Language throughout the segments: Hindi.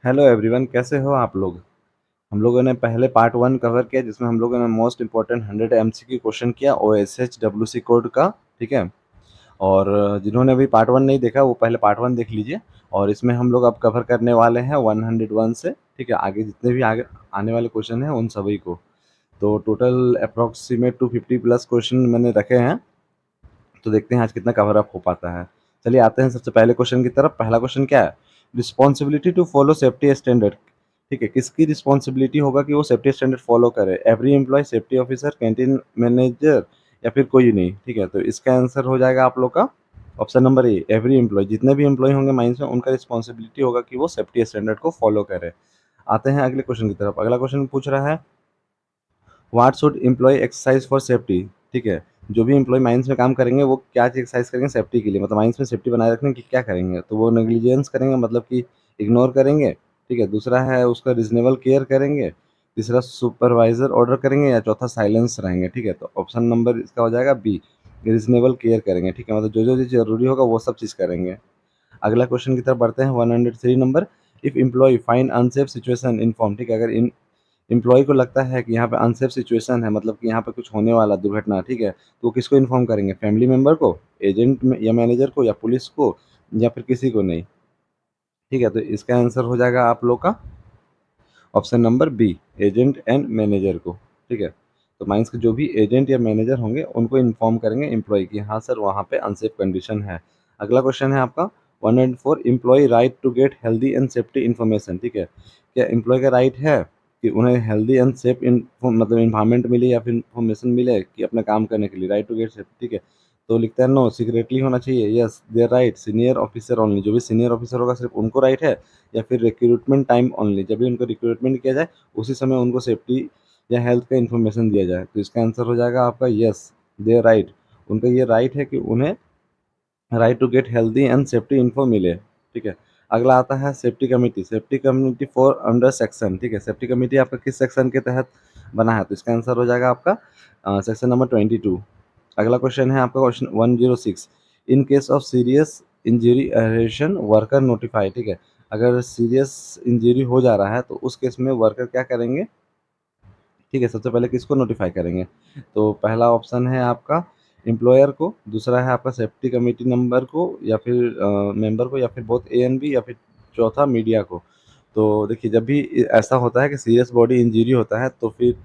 हेलो एवरीवन, कैसे हो आप लोग। हम लोगों ने पहले पार्ट वन कवर किया जिसमें हम लोगों ने मोस्ट इंपॉर्टेंट 100 एमसीक्यू क्वेश्चन किया ओएसएच डब्ल्यूसी कोड का। ठीक है। और जिन्होंने अभी पार्ट वन नहीं देखा वो पहले पार्ट वन देख लीजिए। और इसमें हम लोग अब कवर करने वाले हैं 101 से। ठीक है, आगे जितने भी आगे आने वाले क्वेश्चन हैं उन सभी को। तो टोटल अप्रोक्सीमेट 250 प्लस क्वेश्चन मैंने रखे हैं। तो देखते हैं आज कितना कवर अप हो पाता है। चलिए आते हैं सबसे पहले क्वेश्चन की तरफ। पहला क्वेश्चन क्या है? Responsibility to follow safety standard. ठीक है, किसकी रिस्पॉन्सिबिलिटी होगा कि वो सेफ्टी स्टैंडर्ड फॉलो करे? Every employee, safety officer, canteen manager, या फिर कोई नहीं। ठीक है, तो इसका आंसर हो जाएगा आप लोग का option number A, every employee. जितने भी एम्प्लॉय होंगे माइंस में उनका रिस्पॉन्सिबिलिटी होगा कि वो सेफ्टी स्टैंडर्ड को फॉलो करे। आते हैं अगले क्वेश्चन की तरफ। अगला क्वेश्चन पूछ रहा है what should employee exercise for safety. ठीक है, जो भी एम्प्लॉय माइंस में काम करेंगे वो क्या एक्सरसाइज करेंगे सेफ्टी के लिए, मतलब माइंस में सेफ्टी बनाए रखने की क्या करेंगे? तो वो नेग्लिजेंस करेंगे, मतलब कि इग्नोर करेंगे। ठीक है, दूसरा है उसका रीजनेबल केयर करेंगे, तीसरा सुपरवाइजर ऑर्डर करेंगे, या चौथा साइलेंस रहेंगे। ठीक है, तो ऑप्शन नंबर इसका हो जाएगा बी, रीजनेबल केयर करेंगे। ठीक है, मतलब जो जो चीज़ जरूरी होगा वो सब चीज़ करेंगे। अगला क्वेश्चन की तरफ बढ़ते हैं। 103 number, if employee find unsafe situation inform. ठीक है, अगर इन एम्प्लॉय को लगता है कि यहाँ पे अनसेफ सिचुएशन है, मतलब कि यहाँ पे कुछ होने वाला दुर्घटना। ठीक है, तो वो किसको इन्फॉर्म करेंगे? फैमिली मेंबर को, एजेंट या मैनेजर को, या पुलिस को, या फिर किसी को नहीं। ठीक है, तो इसका आंसर हो जाएगा आप लोग का option number B, agent and manager को। ठीक है, तो माइंस के जो भी एजेंट या मैनेजर होंगे उनको इन्फॉर्म करेंगे एम्प्लॉय की हाँ सर वहाँ पे अनसेफ कंडीशन है। अगला क्वेश्चन है आपका 104, employee right to get healthy and safety information. ठीक है, क्या एम्प्लॉय का राइट है कि उन्हें हेल्दी एंड सेफ मतलब इन्वायरमेंट मिले या फिर इन्फॉर्मेशन मिले कि अपना काम करने के लिए? Right to get safe. ठीक है, तो लिखता है नो, सीक्रेटली होना चाहिए। Yes, their right, senior officer only. जो भी सीनियर ऑफिसर होगा सिर्फ उनको राइट है, या फिर रिक्रूटमेंट टाइम ओनली, जब भी उनको रिक्रूटमेंट किया जाए उसी समय उनको सेफ्टी या हेल्थ का इन्फॉर्मेशन दिया जाए। तो इसका आंसर हो जाएगा आपका यस, दे राइट। उनका ये राइट है कि उन्हें right to get healthy and safety info मिले। ठीक है, अगला आता है safety committee. Safety committee for under section. ठीक है, सेफ्टी कमेटी आपका किस सेक्शन के तहत बना है? तो इसका आंसर हो जाएगा आपका सेक्शन नंबर 22। अगला क्वेश्चन है आपका question 106, in case of serious injury aeration worker notify. ठीक है, अगर सीरियस इंजरी हो जा रहा है तो उस केस में वर्कर क्या करेंगे? ठीक है, सबसे पहले किसको नोटिफाई करेंगे? तो पहला ऑप्शन है आपका एम्प्लॉयर को, दूसरा है आपका सेफ्टी कमेटी नंबर को, या फिर मेंबर को, या फिर बोथ ए एंड बी, या फिर चौथा मीडिया को। तो देखिए, जब भी ऐसा होता है कि सीरियस बॉडी इंजरी होता है तो फिर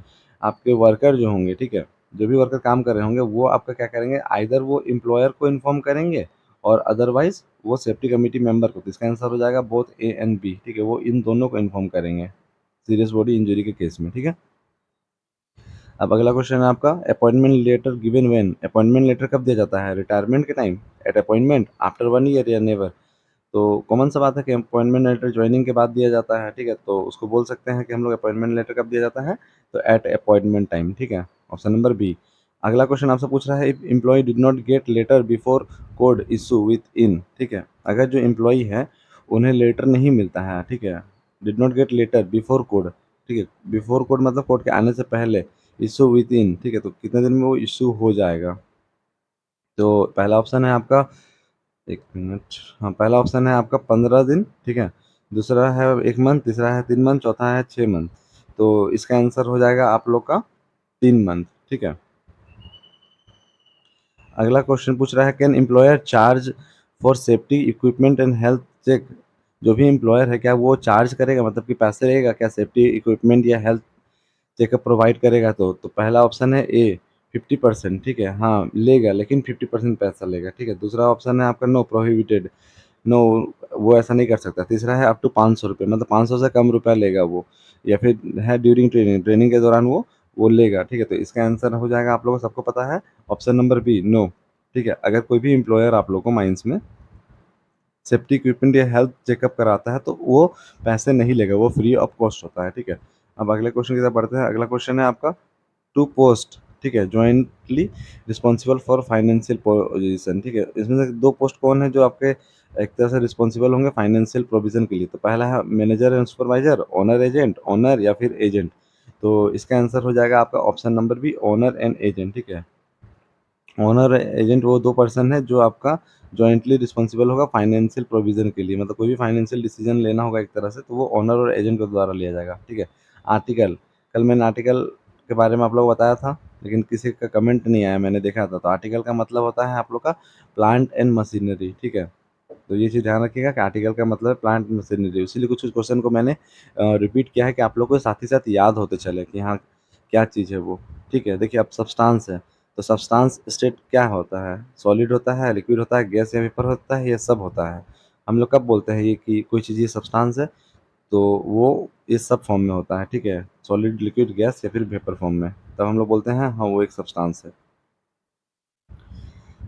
आपके वर्कर जो होंगे, ठीक है, जो भी वर्कर काम कर रहे होंगे वो आपका क्या करेंगे? आइदर वो एम्प्लॉयर को इन्फॉर्म करेंगे और अदरवाइज वो सेफ्टी कमेटी मेंबर को। तो इसका आंसर हो जाएगा बोथ ए एंड बी। ठीक है, वो इन दोनों को इन्फॉर्म करेंगे सीरियस बॉडी इंजरी के केस में। ठीक है, अब अगला क्वेश्चन है आपका appointment letter given when. Appointment letter कब दिया जाता है? रिटायरमेंट के time, at appointment, after 1 year, या नेवर। तो कॉमन सा बात है कि अपॉइंटमेंट लेटर ज्वाइनिंग के बाद दिया जाता है। ठीक है, तो उसको बोल सकते हैं कि हम लोग अपॉइंटमेंट लेटर कब दिया जाता है? तो एट अपॉइंटमेंट टाइम। ठीक है, ऑप्शन नंबर बी। अगला क्वेश्चन आपसे पूछ रहा है if employee did not get letter before code issue within. ठीक है, अगर जो एम्प्लॉय है उन्हें लेटर नहीं मिलता है, ठीक है, did not get letter before code. ठीक है, बिफोर कोड मतलब कोड के आने से पहले, इशू विद इन। ठीक है, तो कितने दिन में वो इशू हो जाएगा? तो पहला ऑप्शन है आपका, एक मिनट, हाँ, पहला ऑप्शन है आपका 15 दिन। ठीक है, दूसरा है 1 मंथ, तीसरा है 3 मंथ, चौथा है 6 मंथ। तो इसका आंसर हो जाएगा आप लोग का 3 मंथ। ठीक है, अगला क्वेश्चन पूछ रहा है can employer charge for safety equipment and health check. जो भी एम्प्लॉयर है क्या वो चार्ज करेगा, मतलब कि पैसे रहेगा क्या सेफ्टी इक्विपमेंट या हेल्थ चेकअप प्रोवाइड करेगा? तो पहला ऑप्शन है ए, 50%। ठीक है, हाँ लेगा, लेकिन 50% पैसा लेगा। ठीक है, दूसरा ऑप्शन है आपका नो, प्रोहिबिटेड, नो, वो ऐसा नहीं कर सकता। तीसरा है अप टू 500 रुपये, मतलब 500 से कम रुपया लेगा वो, या फिर है ड्यूरिंग ट्रेनिंग, ट्रेनिंग के दौरान वो लेगा। ठीक है, तो इसका आंसर हो जाएगा आप लोगों को सबको पता है ऑप्शन नंबर बी, नो। ठीक है, अगर कोई भी एम्प्लॉयर आप लोगों को माइंस में सेफ्टी इक्विपमेंट या हेल्थ चेकअप कराता है तो वो पैसे नहीं लेगा, वो फ्री ऑफ कॉस्ट होता है। ठीक है, अब अगले क्वेश्चन की तरफ बढ़ते हैं। अगला क्वेश्चन है आपका टू पोस्ट। ठीक है, jointly responsible for financial position. ठीक है, इसमें से दो पोस्ट कौन है जो आपके एक तरह से रिस्पॉन्सिबल होंगे फाइनेंशियल प्रोविजन के लिए? तो पहला है manager and supervisor, owner agent, owner, या फिर एजेंट। तो इसका आंसर हो जाएगा आपका option number B, owner and agent. ठीक है, ओनर एजेंट वो 2 पर्सन है जो आपका जॉइंटली रिस्पॉन्सिबल होगा फाइनेंशियल प्रोविज़न के लिए, मतलब कोई भी फाइनेंशियल डिसीजन लेना होगा एक तरह से तो वो ओनर और एजेंट के द्वारा लिया जाएगा, ठीक है। आर्टिकल, कल मैंने आर्टिकल के बारे में आप लोगों को बताया था, लेकिन किसी का कमेंट नहीं आया, मैंने देखा था। तो आर्टिकल का मतलब होता है आप लोग का प्लांट एंड मशीनरी, ठीक है। तो ये चीज़ ध्यान रखिएगा कि आर्टिकल का मतलब है प्लांट मशीनरी, इसीलिए कुछ-कुछ क्वेश्चन को मैंने रिपीट किया है कि आप लोग को साथ ही साथ याद होते चले कि हाँ, क्या चीज़ है वो, ठीक है। देखिए अब सब्सटेंस है, तो सब्सटेंस स्टेट क्या होता है? सॉलिड होता है, लिक्विड होता है, गैस या वेपर होता है, ये सब होता है। हम लोग कब बोलते हैं ये कि कोई चीज़ ये सब्सटेंस है, तो वो इस सब फॉर्म में होता है, ठीक है? सॉलिड, लिक्विड, गैस या फिर वेपर फॉर्म में, तब हम लोग बोलते हैं हाँ, वो एक सब्सटेंस है।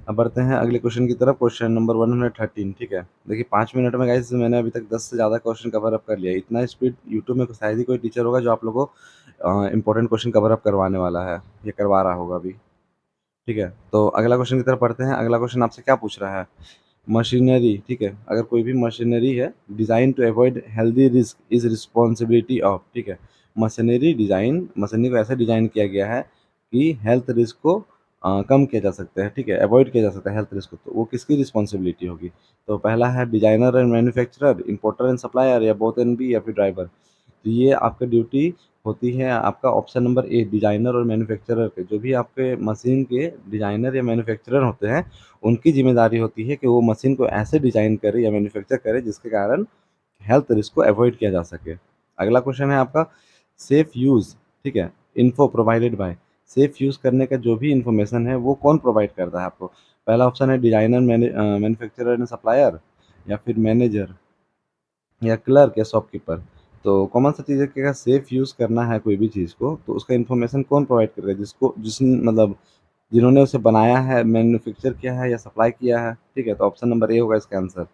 अब बढ़ते हैं अगले क्वेश्चन की तरफ, क्वेश्चन नंबर 113, ठीक है। देखिए 5 मिनट में गाइस मैंने अभी तक 10 से ज़्यादा क्वेश्चन कवर अप कर लिया है। इतना स्पीड यूट्यूब में शायद ही कोई टीचर होगा जो आप लोगों को इंपॉर्टेंट क्वेश्चन कवर अप करवाने वाला है, या करवा रहा होगा अभी, ठीक है। तो अगला क्वेश्चन की तरफ पढ़ते हैं। अगला क्वेश्चन आपसे क्या पूछ रहा है? मशीनरी, ठीक है। अगर कोई भी मशीनरी है design to avoid healthy risk is responsibility of, ठीक है। मशीनरी को ऐसे डिज़ाइन किया गया है कि हेल्थ रिस्क को कम किया जा सकता है, ठीक है, अवॉइड किया जा सकता है हेल्थ रिस्क को, तो वो किसकी रिस्पॉन्सिबिलिटी होगी? तो पहला है designer and manufacturer, importer and supplier, या बोथ एंड बी, या फिर ड्राइवर। तो ये आपका ड्यूटी होती है आपका ऑप्शन नंबर ए, डिज़ाइनर और मैन्युफैक्चरर के। जो भी आपके मशीन के डिज़ाइनर या मैन्युफैक्चरर होते हैं, उनकी ज़िम्मेदारी होती है कि वो मशीन को ऐसे डिज़ाइन करे या मैन्युफैक्चर करे जिसके कारण हेल्थ रिस्क को अवॉइड किया जा सके। अगला क्वेश्चन है आपका सेफ यूज़, ठीक है, info provided by. Safe use करने का जो भी इन्फॉर्मेशन है वो कौन प्रोवाइड करता है आपको? पहला ऑप्शन है डिज़ाइनर, मैन्युफैक्चरर एंड सप्लायर, या फिर मैनेजर, या क्लर्क, या शॉपकीपर। तो कॉमन सा चीज़ है कि अगर सेफ यूज़ करना है कोई भी चीज़ को, तो उसका इन्फॉर्मेशन कौन प्रोवाइड करेगा? जिसको मतलब जिन्होंने उसे बनाया है, मैन्युफैक्चर किया है या सप्लाई किया है, ठीक है? तो ऑप्शन नंबर ए होगा इसका आंसर।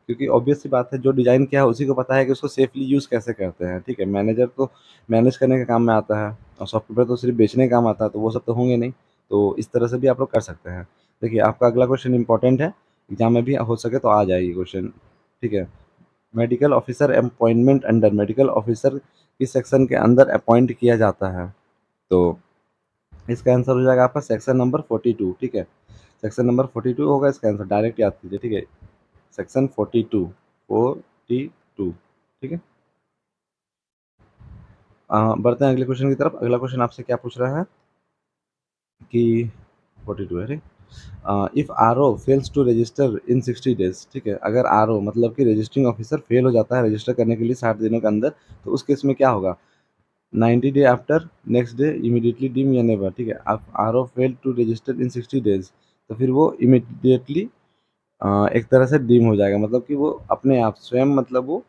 क्योंकि ऑब्वियस सी बात है, जो डिज़ाइन किया है उसी को पता है कि उसको सेफली यूज़ कैसे करते हैं, ठीक है? मैनेजर तो मैनेज करने के काम में आता है, और शॉपकीपर तो सिर्फ़ बेचने का काम आता है, तो वो सब तो होंगे नहीं। तो इस तरह से भी आप लोग कर सकते हैं। देखिए आपका अगला क्वेश्चन इम्पोर्टेंट है, एग्ज़ाम में भी हो सके तो आ जाए ये क्वेश्चन, ठीक है? Medical officer appointment under, medical officer किस सेक्शन के अंदर अपॉइंट किया जाता है? तो इसका आंसर हो जाएगा आपका सेक्शन नंबर 42, ठीक है? सेक्शन नंबर 42 होगा इसका आंसर, डायरेक्ट याद कीजिए, ठीक है? सेक्शन 42, 42, ठीक है? बढ़ते हैं अगले क्वेश्चन की तरफ। अगला क्वेश्चन आपसे क्या पूछ रहा है कि 42 है, if RO fails to register in 60 days, ठीक है। अगर आरओ मतलब कि रजिस्टरिंग ऑफिसर फेल हो जाता है रजिस्टर करने के लिए 60 दिनों के अंदर, तो उस केस में क्या होगा? 90 day after, next day, immediately, deem, या नेवर, ठीक है। अब RO fail to register in 60 days, तो फिर वो इमीडिएटली एक तरह से डीम हो जाएगा, मतलब कि वो अपने आप स्वयं, मतलब वो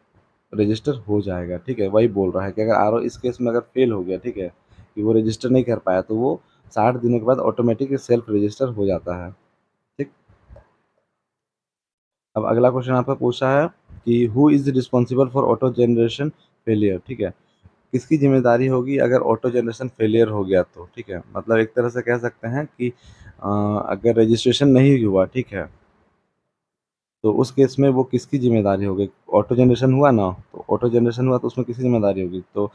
रजिस्टर हो जाएगा, ठीक है। वही बोल रहा है कि अगर आरओ इस केस में अगर फेल हो गया, ठीक है, कि वो रजिस्टर नहीं कर पाया, तो वो 60 दिनों के बाद ऑटोमेटिक सेल्फ रजिस्टर हो जाता है, ठीक। अब अगला क्वेश्चन आपका पूछा है कि who is responsible for auto generation failure, ठीक है। किसकी ज़िम्मेदारी होगी अगर ऑटो जनरेशन फेलियर हो गया तो, ठीक है। मतलब एक तरह से कह सकते हैं कि अगर रजिस्ट्रेशन नहीं हुआ, ठीक है, तो उस केस में वो किसकी ज़िम्मेदारी होगी? ऑटो जनरेशन हुआ ना, तो ऑटो जनरेशन हुआ तो उसमें किसकी ज़िम्मेदारी होगी? तो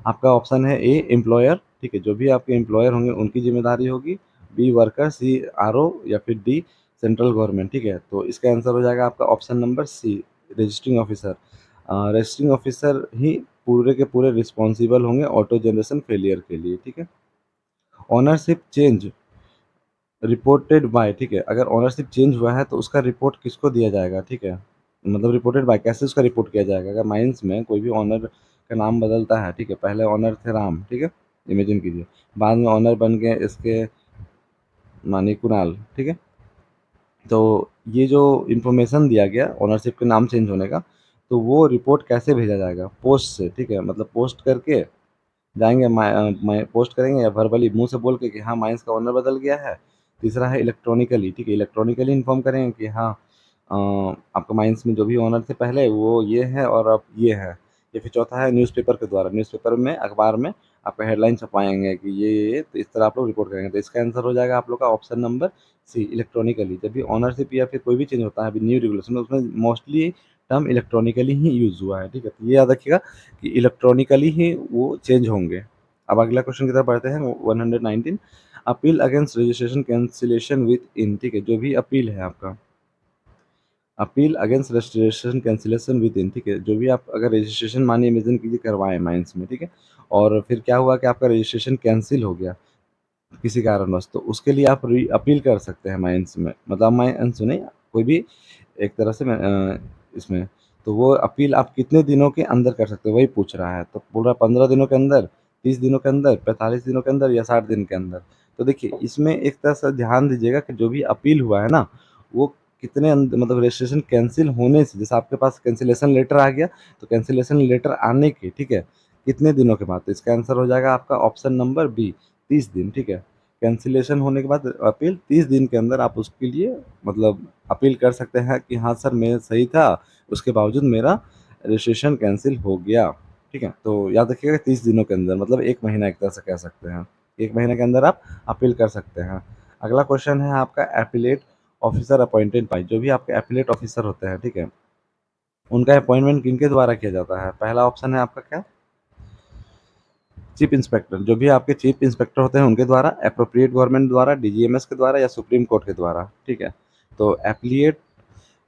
आपका ऑप्शन है ए, एम्प्लॉयर, ठीक है, जो भी आपके एम्प्लॉयर होंगे उनकी ज़िम्मेदारी होगी, बी, वर्कर, सी, आरओ, या फिर डी, सेंट्रल गवर्नमेंट, ठीक है। तो इसका आंसर हो जाएगा आपका option number C, registering officer. Registering officer ही पूरे के पूरे रिस्पॉन्सिबल होंगे ऑटो जनरेशन फेलियर के लिए, ठीक है। ओनरशिप चेंज रिपोर्टेड बाय, ठीक है, अगर ओनरशिप चेंज हुआ है तो उसका रिपोर्ट किसको दिया जाएगा, ठीक है? मतलब रिपोर्टेड बाय कैसे उसका रिपोर्ट किया जाएगा? अगर माइंस में कोई भी ओनर का नाम बदलता है, ठीक है, पहले ओनर थे राम, ठीक है, इमेजिन कीजिए, बाद में ओनर बन गए इसके मानिए कुणाल, ठीक है। तो ये जो इन्फॉर्मेशन दिया गया ओनरशिप के नाम चेंज होने का, तो वो रिपोर्ट कैसे भेजा जाएगा? पोस्ट से, ठीक है, मतलब पोस्ट करके जाएँगे, पोस्ट करेंगे या वर्बली मुँह से बोल के कि हाँ, माइंस का ओनर बदल गया है। तीसरा है इलेक्ट्रॉनिकली, ठीक है, इलेक्ट्रॉनिकली इन्फॉर्म करेंगे कि हाँ, आपका माइंस में जो भी ओनर थे पहले वो ये है और अब ये है। या फिर चौथा है न्यूज़पेपर के द्वारा, न्यूज़पेपर में, अखबार में आपका हेडलाइन छपवाएँगे कि ये, तो इस तरह आप लोग रिपोर्ट करेंगे। तो इसका आंसर हो जाएगा आप लोग का ऑप्शन नंबर सी, इलेक्ट्रॉनिकली। जब भी ओनरशिप या फिर कोई भी चेंज होता है अभी न्यू रेगुलेशन में, उसमें मोस्टली टर्म इलेक्ट्रॉनिकली ही यूज़ हुआ है, ठीक है। तो ये याद रखिएगा कि इलेक्ट्रॉनिकली ही वो चेंज होंगे। अब अगला क्वेश्चन की तरफ बढ़ते हैं, 119। Appeal against registration cancellation with in, ठीक है, जो भी अपील है आपका, appeal against registration cancellation with in, ठीक है, जो भी आप अगर रजिस्ट्रेशन मानिए इमेजिन कीजिए करवाएं माइंस में, ठीक है, और फिर क्या हुआ कि आपका रजिस्ट्रेशन कैंसिल हो गया किसी कारणवश, तो उसके लिए आप अपील कर सकते हैं माइंस में, मतलब माइंस नहीं, कोई भी एक तरह से इसमें, तो वो अपील आप कितने दिनों के अंदर कर सकते हो वही पूछ रहा है, तो पूरा 15 दिनों के अंदर, 30 दिनों के अंदर, 45 दिनों के अंदर या 60 दिन के अंदर। तो देखिए इसमें एक तरह से ध्यान दीजिएगा कि जो भी अपील हुआ है ना, वो कितने मतलब रजिस्ट्रेशन कैंसिल होने से, जैसे आपके पास कैंसिलेशन लेटर आ गया, तो कैंसिलेशन लेटर आने के, ठीक है, कितने दिनों के बाद, तो इसका आंसर हो जाएगा आपका ऑप्शन नंबर बी, 30 दिन, ठीक है। कैंसिलेशन होने के बाद अपील 30 दिन के अंदर आप उसके लिए मतलब अपील कर सकते हैं कि हाँ सर मैं सही था, उसके बावजूद मेरा रजिस्ट्रेशन कैंसिल हो गया, ठीक है। तो याद रखिएगा 30 दिनों के अंदर, मतलब 1 महीना एक तरह से कह सकते हैं, 1 महीने के अंदर आप अपील कर सकते हैं। अगला क्वेश्चन है आपका एपिलेट ऑफिसर अपॉइंटेड बाय, जो भी आपके एपिलेट ऑफिसर होते हैं, ठीक है, उनका अपॉइंटमेंट किनके द्वारा किया जाता है। पहला ऑप्शन है आपका क्या, चीफ इंस्पेक्टर, जो भी आपके चीफ इंस्पेक्टर होते हैं उनके द्वारा, अप्रोप्रिएट गवर्नमेंट द्वारा, डीजीएमएस के द्वारा या सुप्रीम कोर्ट के द्वारा, ठीक है। तो एप्लीएट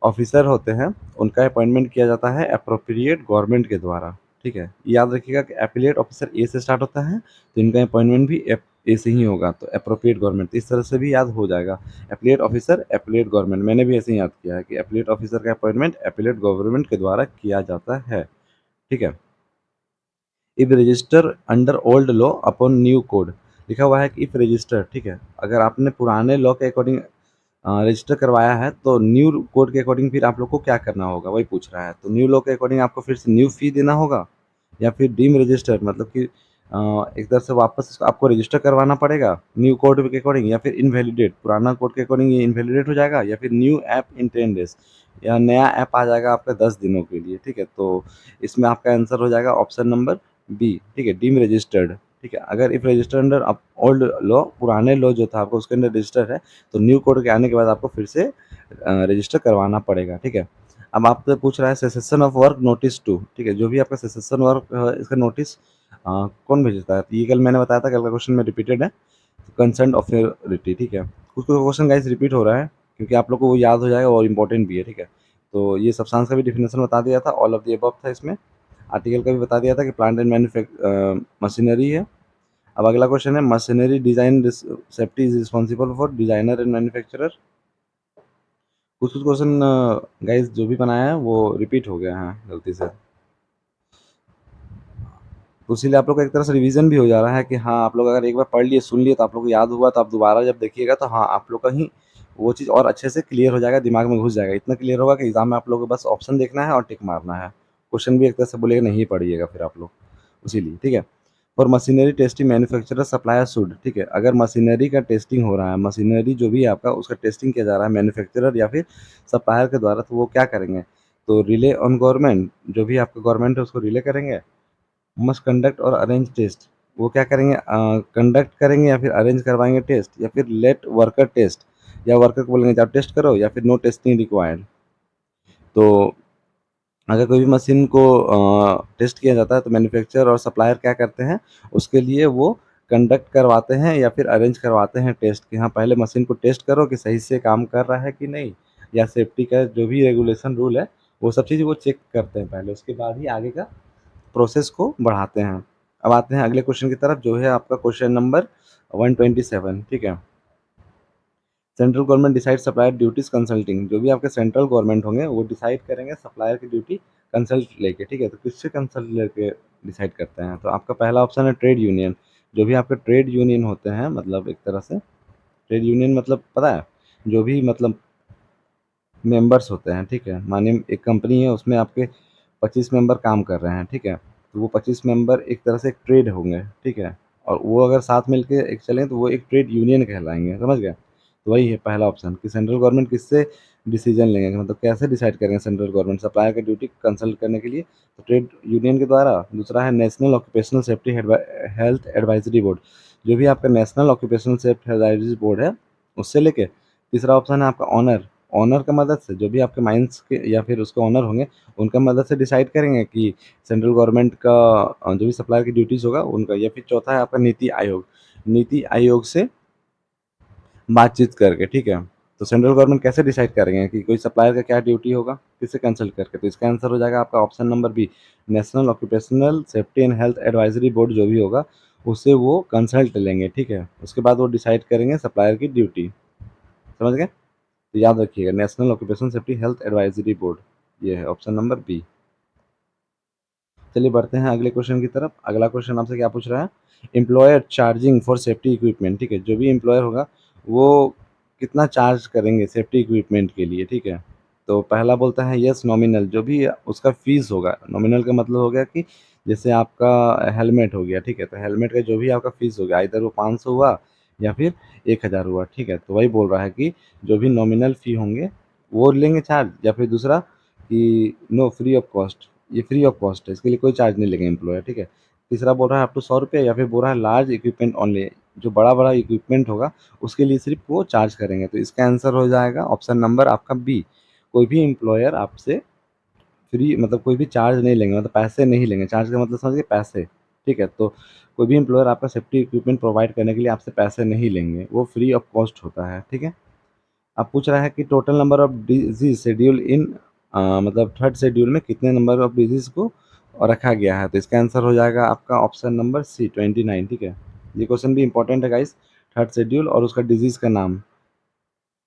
ऑफिसर होते हैं, उनका अपॉइंटमेंट किया जाता है अप्रोप्रिएट गवर्नमेंट के द्वारा, ठीक है। याद रखिएगा कि एप्लीएट ऑफिसर ए से स्टार्ट होता है, तो इनका अपॉइंटमेंट भी ए से ही होगा, तो अप्रोप्रिएट गवर्नमेंट, इस तरह से भी याद हो जाएगा। एप्लीएट ऑफिसर एप्लीएट गवर्नमेंट, मैंने भी ऐसे ही याद किया है कि एप्लीएट ऑफिसर का अपॉइंटमेंट एप्लीएट गवर्नमेंट के द्वारा किया जाता है, ठीक है। If register under old law upon new code, लिखा हुआ है कि इफ रजिस्टर, ठीक है, अगर आपने पुराने लॉ के अकॉर्डिंग रजिस्टर करवाया है, तो न्यू कोड के अकॉर्डिंग फिर आप लोग को क्या करना होगा वही पूछ रहा है। तो न्यू लॉ के अकॉर्डिंग आपको फिर से न्यू फी देना होगा, या फिर डीम रजिस्टर मतलब कि एक तरह से वापस आपको रजिस्टर करवाना पड़ेगा न्यू कोड के अकॉर्डिंग, या फिर इनवैलिडेट, पुराना कोड के अकॉर्डिंग ये इनवैलिडेट हो जाएगा, या फिर न्यू ऐप इन 10 डेज, या नया ऐप आ जाएगा आपका 10 दिनों के लिए, ठीक है। तो इसमें आपका आंसर हो जाएगा ऑप्शन नंबर बी, ठीक है, डीम रजिस्टर्ड, ठीक है। अगर if register under old law, पुराने लॉ जो था आपको उसके अंदर रजिस्टर है, तो न्यू कोड के आने के बाद आपको फिर से रजिस्टर करवाना पड़ेगा, ठीक है। अब आपसे पूछ रहा है cessation of work notice to, ठीक है, जो भी आपका सेसेशन वर्क इसका नोटिस कौन भेजता है, तो ये कल मैंने बताया था, कल का क्वेश्चन में रिपीटेड है, कंसर्न ऑथोरिटी, ठीक है। कुछ कुछ क्वेश्चन गाइस रिपीट हो रहा है क्योंकि आप लोग को वो याद हो जाएगा और इम्पोर्टेंट भी है, ठीक है। तो ये सब्सटेंस का भी डिफिनेशन बता दिया था, ऑल ऑफ द अबव था इसमें, आर्टिकल का भी बता दिया था कि प्लांट एंड मशीनरी है। अब अगला क्वेश्चन है machinery design safety is responsible for designer and manufacturer. कुछ कुछ क्वेश्चन गाइस जो भी बनाया है वो रिपीट हो गया है गलती से, तो इसीलिए आप लोग का एक तरह से रिवीजन भी हो जा रहा है कि हाँ आप लोग अगर एक बार पढ़ लिए सुन लिए तो आप लोग को याद हुआ, तो आप दोबारा जब देखिएगा तो हाँ आप लोग का ही वो चीज़ और अच्छे से क्लियर हो जाएगा, दिमाग में घुस जाएगा, इतना क्लियर होगा कि एग्जाम में आप लोग को बस ऑप्शन देखना है और टिक मारना है, क्वेश्चन भी एक तरह से बोलेगा नहीं पढ़िएगा फिर आप लोग, इसीलिए, ठीक है। For machinery testing manufacturer supplier should, ठीक है, अगर मशीनरी का टेस्टिंग हो रहा है, मशीनरी जो भी है आपका उसका टेस्टिंग किया जा रहा है मैन्युफैक्चरर या फिर सप्लायर के द्वारा, तो वो क्या करेंगे, तो रिले ऑन गवर्नमेंट, जो भी आपका गवर्नमेंट है उसको रिले करेंगे, मस्ट कंडक्ट और अरेंज टेस्ट, वो क्या करेंगे, कंडक्ट करेंगे या फिर अरेंज करवाएंगे टेस्ट, या फिर लेट वर्कर टेस्ट, या वर्कर को बोलेंगे आप टेस्ट करो, या फिर नो टेस्टिंग रिक्वायर्ड। तो अगर कोई भी मशीन को टेस्ट किया जाता है तो मैन्युफैक्चरर और सप्लायर क्या करते हैं, उसके लिए वो कंडक्ट करवाते हैं या फिर अरेंज करवाते हैं टेस्ट, कि हाँ पहले मशीन को टेस्ट करो कि सही से काम कर रहा है कि नहीं, या सेफ्टी का जो भी रेगुलेशन रूल है वो सब चीज़ वो चेक करते हैं पहले, उसके बाद ही आगे का प्रोसेस को बढ़ाते हैं। अब आते हैं अगले क्वेश्चन की तरफ, जो है आपका क्वेश्चन नंबर 127, ठीक है। Central government decide supplier duties consulting, जो भी आपके सेंट्रल गवर्नमेंट होंगे वो डिसाइड करेंगे सप्लायर की ड्यूटी कंसल्ट लेके, ठीक है। तो किससे कंसल्ट लेके डिसाइड करते हैं, तो आपका पहला ऑप्शन है ट्रेड यूनियन, जो भी आपके ट्रेड यूनियन होते हैं, मतलब एक तरह से ट्रेड यूनियन मतलब पता है, जो भी मतलब मेंबर्स होते हैं, ठीक है, मानिए एक कंपनी है उसमें आपके 25 मेंबर काम कर रहे हैं, ठीक है, तो वो 25 मेंबर एक तरह से एक ट्रेड होंगे, ठीक है, और वो अगर साथ मिलके एक चलें तो वो एक ट्रेड यूनियन कहलाएंगे, समझ गए। तो वही है पहला ऑप्शन कि सेंट्रल गवर्नमेंट किससे डिसीजन लेंगे, मतलब कैसे डिसाइड करेंगे सेंट्रल गवर्नमेंट सप्लायर की ड्यूटी कंसल्ट करने के लिए, तो ट्रेड यूनियन के द्वारा। दूसरा है national occupational safety health advisory board, जो भी आपका national occupational safety advisory board है उससे लेके। तीसरा ऑप्शन है आपका ऑनर, ऑनर का मदद से, जो भी आपके माइंस के या फिर उसके ऑनर होंगे उनका मदद से डिसाइड करेंगे कि सेंट्रल गवर्नमेंट का जो भी सप्लायर की ड्यूटीज़ होगा उनका, या फिर चौथा है आपका नीति आयोग, नीति आयोग से बातचीत करके, ठीक है। तो सेंट्रल गवर्नमेंट कैसे डिसाइड करेंगे कि कोई सप्लायर का क्या ड्यूटी होगा, किससे कंसल्ट करके? तो इसका आंसर हो जाएगा आपका option number B, national occupational safety and health advisory board जो भी होगा, उससे वो कंसल्ट लेंगे, ठीक है। उसके बाद वो डिसाइड करेंगे सप्लायर की ड्यूटी। समझ गए? तो याद रखिएगा, national occupation safety health advisory board, ये है ऑप्शन नंबर बी। चलिए बढ़ते हैं अगले क्वेश्चन की तरफ। अगला क्वेश्चन आपसे क्या पूछ रहा है, employer charging for safety equipment, ठीक है। जो भी एम्प्लॉयर होगा वो कितना चार्ज करेंगे सेफ्टी इक्विपमेंट के लिए, ठीक है। तो पहला बोलता है यस नॉमिनल, जो भी उसका फीस होगा, नॉमिनल का मतलब हो गया कि जैसे आपका हेलमेट हो गया, ठीक है। तो हेलमेट का जो भी आपका फीस होगा, इधर वो 500 हुआ या फिर 1000 हुआ, ठीक है। तो वही बोल रहा है कि जो भी नॉमिनल फ़ी होंगे वो लेंगे चार्ज, या फिर दूसरा कि नो फ्री ऑफ कॉस्ट, ये फ्री ऑफ कॉस्ट है, इसके लिए कोई चार्ज नहीं लेंगे एम्प्लॉयर, ठीक है। तीसरा बोल रहा है अप टू 100 रुपये, या फिर बोल रहा है लार्ज इक्विपमेंट ओनली, जो बड़ा बड़ा इक्विपमेंट होगा उसके लिए सिर्फ वो चार्ज करेंगे। तो इसका आंसर हो जाएगा ऑप्शन नंबर आपका बी, कोई भी एम्प्लॉयर आपसे फ्री मतलब कोई भी चार्ज नहीं लेंगे, मतलब पैसे नहीं लेंगे। चार्ज का मतलब समझिए पैसे, ठीक है। तो कोई भी एम्प्लॉयर आपका सेफ्टी इक्विपमेंट प्रोवाइड करने के लिए आपसे पैसे नहीं लेंगे, वो फ्री ऑफ कॉस्ट होता है, ठीक है। अब पूछ रहा है कि total number of disease schedule in मतलब थर्ड शेड्यूल में कितने नंबर ऑफ डिजीज को रखा गया है। तो इसका आंसर हो जाएगा आपका ऑप्शन नंबर सी, 29, ठीक है। ये क्वेश्चन भी इंपॉर्टेंट है गाइस। थर्ड शेड्यूल और उसका डिजीज का नाम,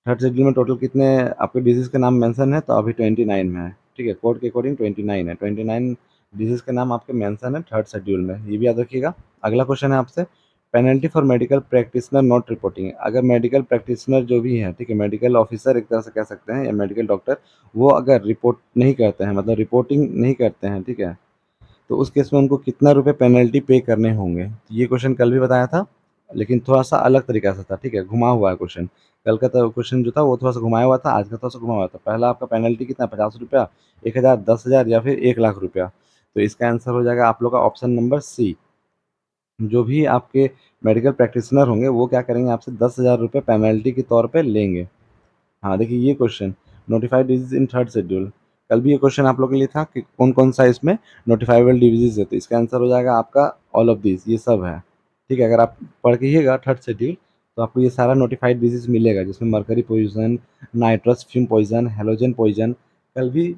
थर्ड शेड्यूल में टोटल कितने आपके डिजीज के नाम मेंशन है, तो अभी 29 में है, ठीक है। कोड के अकॉर्डिंग 29 है, 29 डिजीज के नाम आपके मेंशन है थर्ड शेड्यूल में, ये भी याद रखिएगा। अगला क्वेश्चन है आपसे, penalty for medical practitioner not reporting, अगर मेडिकल प्रैक्टिशनर जो भी है, ठीक है, मेडिकल ऑफिसर एक तरह से कह सकते हैं या मेडिकल डॉक्टर, वो अगर रिपोर्ट नहीं करते हैं, मतलब रिपोर्टिंग नहीं करते हैं, ठीक है, तो उस केस में उनको कितना रुपए पेनल्टी पे करने होंगे। तो ये क्वेश्चन कल भी बताया था, लेकिन थोड़ा-सा अलग तरीका से था, ठीक है, घुमा हुआ है क्वेश्चन। कल का तो क्वेश्चन जो था वो थोड़ा-सा घुमाया हुआ था, आज का थोड़ा-सा घुमा हुआ था। पहला आपका पेनल्टी कितना, ₹50, 1000, 10,000 या फिर 1,00,000 रुपया। तो इसका आंसर हो जाएगा आप लोग का ऑप्शन नंबर सी। जो भी आपके मेडिकल प्रैक्टिशनर होंगे वो क्या करेंगे, आपसे 10,000 रुपए पेनल्टी के तौर पे लेंगे। हाँ, देखिए ये question, notified disease in third schedule, कल भी ये क्वेश्चन आप लोगों के लिए था कि कौन-कौन सा इसमें नोटिफाइबल डिजीज है। तो इसका आंसर हो जाएगा आपका ऑल ऑफ दिस, ये सब है, ठीक है। अगर आप पढ़ के आइएगा थर्ड शेड्यूल, तो आपको ये सारा नोटिफाइड डिजीज मिलेगा, जिसमें mercury poison, nitrous fume poison, halogen poison. कल भी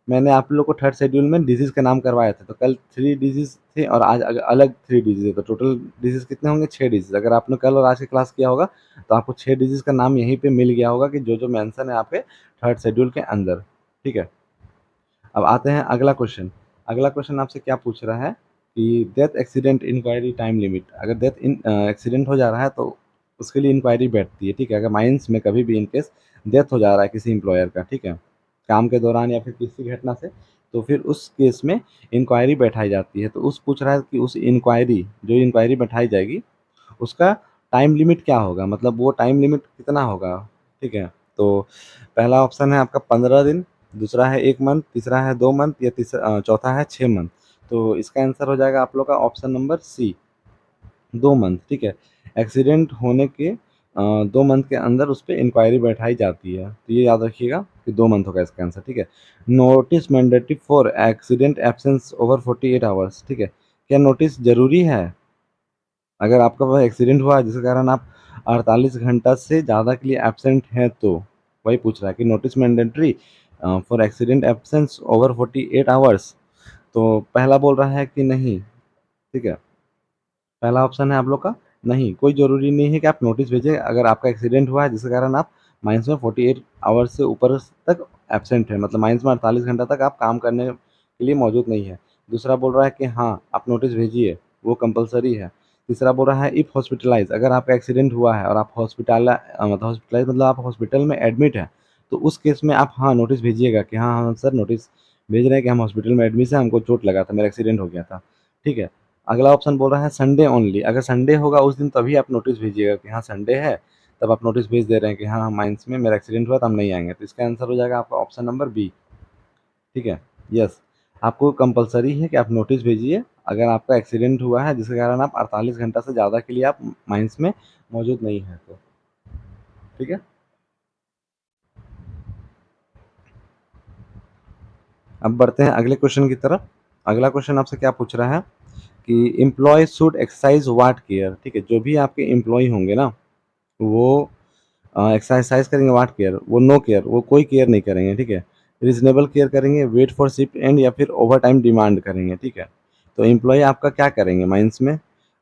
मैंने आप लोग को थर्ड शेड्यूल में डिजीज के नाम करवाए थे, तो कल 3 डिजीज थे और आज अलग 3 डिजीज है, तो टोटल डिजीज कितने होंगे, 6 डिजीज। अगर आपने कल और आज की क्लास किया होगा तो आपको 6 डिजीज का नाम यहीं पे मिल गया होगा कि जो मेंशन है आपके थर्ड शेड्यूल के अंदर, ठीक है। अब आते हैं अगला क्वेश्चन। अगला क्वेश्चन आपसे क्या पूछ रहा है कि death accident inquiry time limit, अगर डेथ एक्सीडेंट हो जा रहा है तो उसके लिए इंक्वायरी बैठती है, ठीक है। अगर माइंस में कभी भी इन केस डेथ हो जा रहा है किसी एम्प्लॉयर का, ठीक है, काम के दौरान या फिर किसी घटना से, तो फिर उस केस में इंक्वायरी बैठाई जाती है। तो उस पूछ रहा है कि उस इंक्वायरी, जो इंक्वायरी बैठाई जाएगी उसका टाइम लिमिट क्या होगा, मतलब वो टाइम लिमिट कितना होगा, ठीक है। तो पहला ऑप्शन है आपका 15 दिन, दूसरा है 1 मंथ, तीसरा है 2 मंथ, या चौथा है 6 मंथ। तो इसका आंसर हो जाएगा आप लोग का ऑप्शन नंबर सी, 2 मंथ, ठीक है। एक्सीडेंट होने के 2 मंथ के अंदर उस पर इंक्वायरी बैठाई जाती है, तो ये याद रखिएगा कि 2 मंथ होगा इसका आंसर, ठीक है। Notice mandatory for accident absence over 48 hours, ठीक है। क्या नोटिस जरूरी है, अगर आपका वह एक्सीडेंट हुआ है जिसके कारण आप 48 घंटा से ज़्यादा के लिए एब्सेंट हैं, तो वही पूछ रहा है कि notice mandatory for accident absence over 48 hours. तो पहला बोल रहा है कि नहीं, ठीक है। पहला ऑप्शन है आप लोग का नहीं, कोई ज़रूरी नहीं है कि आप नोटिस भेजें अगर आपका एक्सीडेंट हुआ है जिसके कारण आप माइनस में 48 आवर्स से ऊपर तक एब्सेंट है, मतलब माइनस में 48 घंटा तक आप काम करने के लिए मौजूद नहीं है। दूसरा बोल रहा है कि हाँ आप नोटिस भेजिए, वो कंपलसरी है। तीसरा बोल रहा है इफ़ हॉस्पिटलाइज, अगर आपका एक्सीडेंट हुआ है और आप मतलब हॉस्पिटलाइज मतलब आप हॉस्पिटल में एडमिट हैं, तो उस केस में आप हाँ नोटिस भेजिएगा कि हाँ हाँ सर नोटिस भेज रहे हैं कि हम हॉस्पिटल में एडमिट हैं, हमको चोट लगा था, मेरा एक्सीडेंट हो गया था, ठीक है। अगला ऑप्शन बोल रहा है संडे ओनली, अगर संडे होगा उस दिन तभी आप नोटिस भेजिएगा कि हाँ संडे है, तब आप नोटिस भेज दे रहे हैं कि हाँ माइंस में मेरा एक्सीडेंट हुआ तो हम नहीं आएंगे। तो इसका आंसर हो जाएगा आपका ऑप्शन नंबर बी, ठीक है। यस, आपको कंपलसरी है कि आप नोटिस भेजिए अगर आपका एक्सीडेंट हुआ है जिसके कारण आप 48 घंटा से ज़्यादा के लिए आप माइंस में मौजूद नहीं है, तो ठीक है। अब बढ़ते हैं अगले क्वेश्चन की तरफ। अगला क्वेश्चन आपसे क्या पूछ रहा है कि employee should exercise what care, ठीक है। जो भी आपके एम्प्लॉय होंगे ना, वो एक्सरसाइज करेंगे व्हाट केयर, वो नो केयर, वो कोई केयर नहीं करेंगे, ठीक है। रीजनेबल केयर करेंगे, वेट फॉर शिफ्ट एंड या फिर ओवर टाइम डिमांड करेंगे, ठीक है। तो एम्प्लॉय आपका क्या करेंगे माइंस में,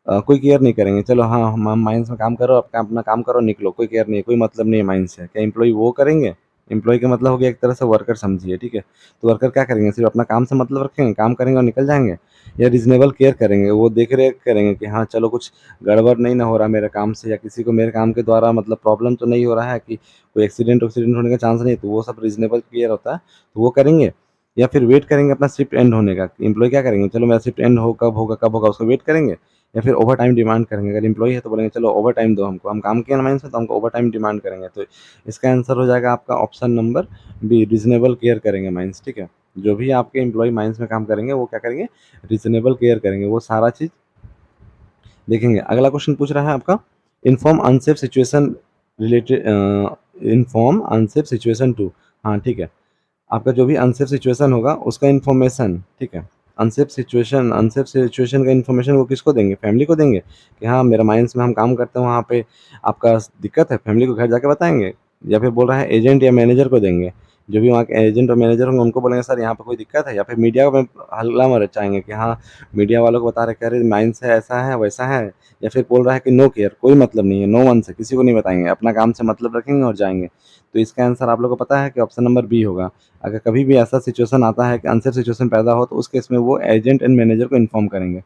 कोई केयर नहीं करेंगे, चलो हाँ हम माइंस में काम करो, अपना अपना काम करो निकलो, कोई केयर नहीं है, कोई मतलब नहीं है माइंस से। क्या एम्प्लॉय वो करेंगे? एम्प्लॉय का मतलब हो गया एक तरह से वर्कर समझिए, ठीक है। तो वर्कर क्या करेंगे, सिर्फ अपना काम से मतलब रखेंगे, काम करेंगे और निकल जाएंगे, या रीजनेबल केयर करेंगे, वो देख रेख करेंगे कि हाँ चलो कुछ गड़बड़ नहीं ना हो रहा मेरे काम से, या किसी को मेरे काम के द्वारा मतलब प्रॉब्लम तो नहीं हो रहा है, कि कोई एक्सीडेंट होने का चांस नहीं है, तो वो सब रीजनेबल केयर होता है, तो वो करेंगे। या फिर वेट करेंगे अपना शिफ्ट एंड होने का, एम्प्लॉय क्या करेंगे, चलो मेरा शिफ्ट एंड हो कब होगा उसको वेट करेंगे। या फिर ओवर टाइम डिमांड करेंगे, अगर एम्प्लॉय है तो बोलेंगे चलो ओवर टाइम दो हमको, हम काम किए ना माइंस में तो हमको ओवर टाइम डिमांड करेंगे। तो इसका आंसर हो जाएगा आपका option number B, reasonable care करेंगे माइंस, ठीक है। जो भी आपके एम्प्लॉय माइंस में काम करेंगे वो क्या करेंगे, रीजनेबल केयर करेंगे, वो सारा चीज देखेंगे। अगला क्वेश्चन पूछ रहा है आपका, inform unsafe situation related, inform unsafe situation to. हाँ ठीक है, आपका जो भी अनसेफ सिचुएशन होगा उसका इन्फॉर्मेशन, ठीक है। अनसेफ सिचुएशन का इन्फॉर्मेशन वो किसको देंगे, फैमिली को देंगे, कि हाँ मेरा माइंस में हम काम करते हैं वहाँ पे आपका दिक्कत है, फैमिली को घर जाके बताएंगे। या फिर बोल रहा है एजेंट या मैनेजर को देंगे, जो भी वहाँ के एजेंट और मैनेजर होंगे उनको बोलेंगे सर यहाँ पे कोई दिक्कत है। या फिर मीडिया में हल्ला मचाएंगे कि हाँ मीडिया वालों को बता रहे, कह रहे माइंस है ऐसा है वैसा है। या फिर बोल रहा है कि नो केयर, कोई मतलब नहीं है, नो वन से, किसी को नहीं बताएंगे, अपना काम से मतलब रखेंगे और जाएंगे। तो इसका आंसर आप लोग को पता है कि ऑप्शन नंबर बी होगा। अगर कभी भी ऐसा सिचुएशन आता है कि अनसेफ सिचुएशन पैदा हो, तो उस केस में वो एजेंट एंड मैनेजर को इन्फॉर्म करेंगे,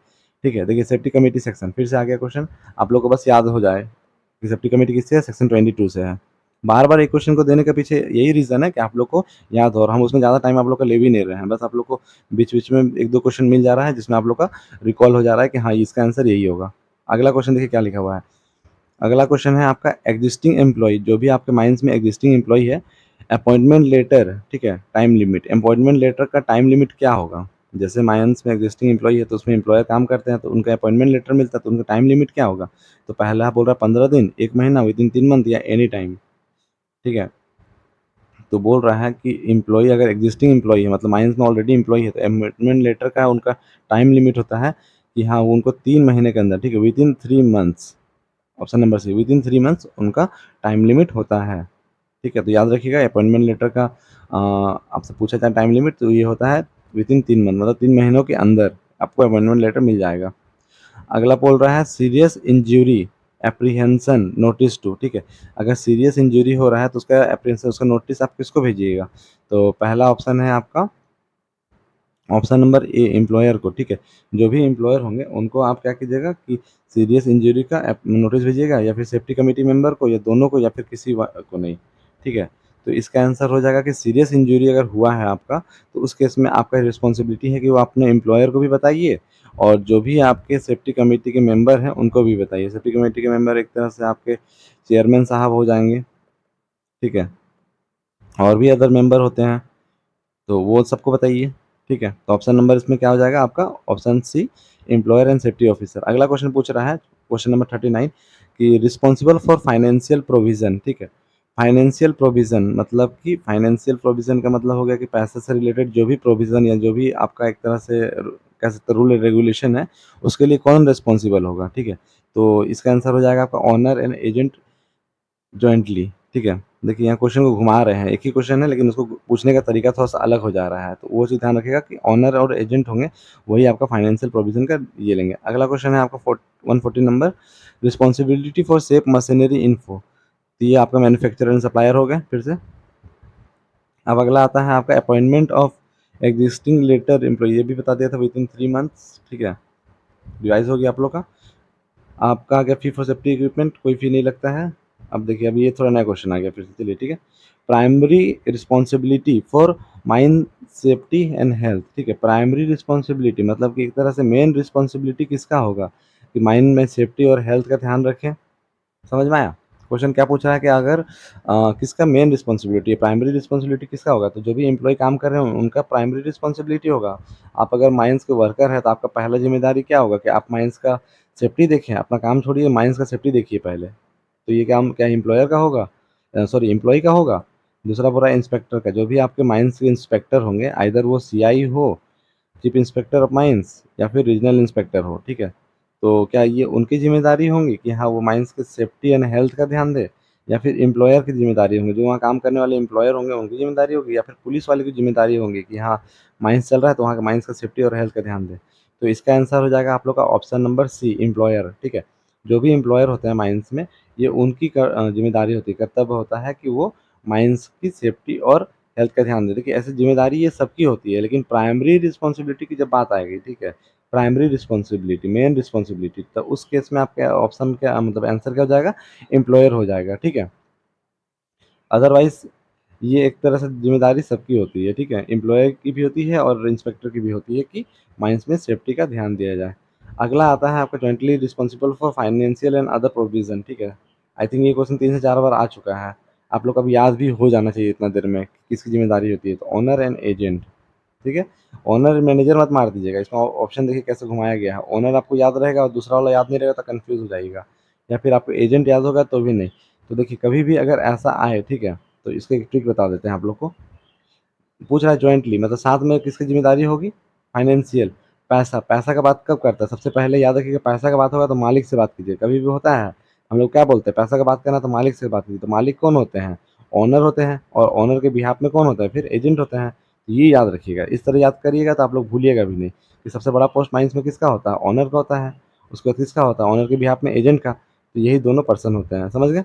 ठीक है। देखिए सेफ्टी कमेटी सेक्शन, फिर से आ गया क्वेश्चन, आप लोग को बस याद हो जाए कि सेफ्टी कमेटी किससे है, सेक्शन 22 से है। बार बार एक क्वेश्चन को देने के पीछे यही रीजन है कि आप लोग को याद हो, और हम उसमें ज़्यादा टाइम आप लोग का ले भी नहीं रहे हैं, बस आप लोग को बीच बीच में एक दो क्वेश्चन मिल जा रहा है जिसमें आप लोग का रिकॉल हो जा रहा है कि हाँ इसका आंसर यही होगा। अगला क्वेश्चन देखिए क्या लिखा हुआ है। अगला क्वेश्चन है आपका, एग्जिस्टिंग एम्प्लॉय, जो भी आपके माइंड्स में एग्जिस्टिंग एम्प्लॉय है, अपॉइंटमेंट लेटर, ठीक है, टाइम लिमिट, अपॉइंटमेंट लेटर का टाइम लिमिट क्या होगा। जैसे माइंड्स में एग्जिस्टिंग एम्प्लॉय है तो उसमें एम्प्लॉयर काम करते हैं तो उनका अपॉइंटमेंट लेटर मिलता है, तो उनका टाइम लिमिट क्या होगा। तो पहला बोल रहा है 15 दिन, एक महीना, विद इन 3 मंथ, या एनी टाइम, ठीक है। तो बोल रहा है कि एम्प्लॉय अगर एग्जिस्टिंग एम्प्लॉय है, मतलब माइंस में ऑलरेडी एम्प्लॉय है, तो अपॉइंटमेंट लेटर का उनका टाइम लिमिट होता है कि हाँ वो उनको 3 महीने के अंदर, ठीक है, within 3 months, option number C, within 3 months उनका टाइम लिमिट होता है, ठीक है। तो याद रखिएगा अपॉइंटमेंट लेटर का आपसे पूछा जाए टाइम लिमिट, तो ये होता है विद इन 3 मंथ, मतलब 3 महीनों के अंदर आपको अपॉइंटमेंट लेटर मिल जाएगा। अगला बोल रहा है serious injury apprehension notice to, ठीक है। अगर सीरियस इंजरी हो रहा है तो उसका एप्रीहेंशन, उसका नोटिस आप किसको भेजिएगा। तो पहला ऑप्शन है आपका ऑप्शन नंबर ए, एम्प्लॉयर को, ठीक है। जो भी एम्प्लॉयर होंगे उनको आप क्या कीजिएगा कि सीरियस इंजरी का नोटिस भेजिएगा, या फिर सेफ्टी कमेटी मेंबर को, या दोनों को, या फिर किसी को नहीं, ठीक है। तो इसका आंसर हो जाएगा कि सीरियस इंजरी अगर हुआ है आपका, तो उस केस में आपका रिस्पॉन्सिबिलिटी है कि वो अपने एम्प्लॉयर को भी बताइए, और जो भी आपके सेफ्टी कमेटी के मेंबर हैं उनको भी बताइए। सेफ्टी कमेटी के मेंबर एक तरह से आपके चेयरमैन साहब हो जाएंगे, ठीक है, और भी अदर मेंबर होते हैं, तो वो सबको बताइए, ठीक है। तो ऑप्शन नंबर इसमें क्या हो जाएगा आपका, option C, employer and safety officer. अगला क्वेश्चन पूछ रहा है क्वेश्चन नंबर 39, कि रिस्पॉन्सिबल फॉर फाइनेंशियल प्रोविजन, ठीक है। फाइनेंशियल प्रोविजन मतलब कि फाइनेंशियल प्रोविजन का मतलब हो गया कि पैसे से रिलेटेड जो भी प्रोविजन या जो भी आपका एक तरह से कह सकते रूल रेगुलेशन है, उसके लिए कौन रिस्पॉन्सिबल होगा, ठीक है। तो इसका आंसर हो जाएगा आपका ऑनर एंड एजेंट जॉइंटली, ठीक है। देखिए यहाँ क्वेश्चन को घुमा रहे हैं, एक ही क्वेश्चन है लेकिन उसको पूछने का तरीका थोड़ा सा अलग हो जा रहा है, तो वो चीज़ ध्यान रखिएगा कि ऑनर और एजेंट होंगे वही आपका फाइनेंशियल प्रोविजन का ये लेंगे। अगला क्वेश्चन है आपका 140 number, responsibility for safe machinery info. तो ये आपका मैन्युफैक्चरर एंड सप्लायर हो गए फिर से। अब अगला आता है आपका appointment of existing letter employ, ये भी बता दिया था विद इन 3 मंथ्स, ठीक है, रिवाइज हो गया आप लोग का। आपका आ गया फी फॉर सेफ्टी इक्विपमेंट, कोई फी नहीं लगता है। अब देखिए अभी ये थोड़ा नया क्वेश्चन आ गया फिर से, चलिए ठीक है। Primary responsibility for mine safety and health, ठीक है। प्राइमरी रिस्पॉन्सिबिलिटी मतलब कि एक तरह से मेन रिस्पॉन्सिबिलिटी किसका होगा कि माइन में सेफ्टी और हेल्थ का ध्यान रखें। समझ में आया। क्वेश्चन क्या पूछ रहा है कि अगर किसका मेन रिस्पॉन्सिबिलिटी है, प्राइमरी रिस्पॉन्सिबिलिटी किसका होगा, तो जो भी एम्प्लॉय काम कर रहे हैं उनका प्राइमरी रिस्पॉन्सिबिलिटी होगा। आप अगर माइंस के वर्कर है तो आपका पहला जिम्मेदारी क्या होगा कि आप माइंस का सेफ्टी देखें, अपना काम छोड़िए माइंस का सेफ्टी देखिए पहले। तो ये काम क्या एम्प्लॉयर का होगा, सॉरी एम्प्लॉय का होगा। दूसरा पूरा इंस्पेक्टर का, जो भी आपके माइंस के इंस्पेक्टर होंगे, आइदर वो सीआई हो, चीफ इंस्पेक्टर ऑफ माइंस, या फिर रीजनल इंस्पेक्टर हो, ठीक है। तो क्या ये उनकी जिम्मेदारी होंगी कि हाँ वो माइंस के सेफ्टी एंड हेल्थ का ध्यान दे, या फिर एम्प्लॉयर की जिम्मेदारी होंगी, जो वहाँ काम करने वाले एम्प्लॉयर होंगे उनकी जिम्मेदारी होगी, या फिर पुलिस वाले की जिम्मेदारी होंगी कि हाँ माइंस चल रहा है तो वहाँ का माइंस का सेफ्टी और हेल्थ का ध्यान दें। तो इसका आंसर हो जाएगा आप लोग का ऑप्शन नंबर सी, एम्प्लॉयर। ठीक है, जो भी एम्प्लॉयर होते हैं माइंस में, ये उनकी जिम्मेदारी होती है, कर्तव्य होता है कि वो माइंस की सेफ्टी और हेल्थ का ध्यान दें। देखिए ऐसी जिम्मेदारी ये सबकी होती है, लेकिन प्राइमरी रिस्पॉन्सिबिलिटी की जब बात आएगी, ठीक है, प्राइमरी रिस्पॉन्सिबिलिटी, मेन रिस्पॉन्सिबिलिटी, तो उस केस में आपका ऑप्शन क्या मतलब आंसर क्या हो जाएगा, एम्प्लॉयर हो जाएगा। ठीक है, अदरवाइज ये एक तरह से जिम्मेदारी सबकी होती है। ठीक है, एम्प्लॉयर की भी होती है और इंस्पेक्टर की भी होती है कि माइंस में सेफ्टी का ध्यान दिया जाए। अगला आता है आपका jointly responsible for financial and other provision. ठीक है, आई थिंक ये क्वेश्चन 3 से 4 बार आ चुका है, आप लोग को अभी याद भी हो जाना चाहिए इतना देर में कि किसकी जिम्मेदारी होती है। तो ओनर एंड एजेंट, ठीक है, ओनर मैनेजर मत मार दीजिएगा, इसमें ऑप्शन देखिए कैसे घुमाया गया है, ओनर आपको याद रहेगा और दूसरा वाला याद नहीं रहेगा तो कंफ्यूज हो जाएगा, या फिर आपको एजेंट याद होगा तो भी नहीं। तो देखिए कभी भी अगर ऐसा आए, ठीक है, तो इसके एक ट्रिक बता देते हैं आप लोग को। पूछ रहा है जॉइंटली मतलब साथ में किसकी जिम्मेदारी होगी, फाइनेंशियल, पैसा, पैसा का बात कब करता है, सबसे पहले याद रखिएगा पैसा का बात होगा तो मालिक से बात कीजिए, कभी भी होता है हम लोग क्या बोलते हैं, पैसा का बात करना तो मालिक से बात कीजिए। तो मालिक कौन होते हैं, ओनर होते हैं, और ओनर के बिहाफ में कौन होता है, फिर एजेंट होते हैं। तो ये याद रखिएगा, इस तरह याद करिएगा तो आप लोग भूलिएगा भी नहीं कि सबसे बड़ा पोस्ट माइंस में किसका होता है, ओनर का होता है, उसके बाद किसका होता है, ओनर के बिहाफ में एजेंट का। तो यही दोनों पर्सन होते हैं, समझ गए।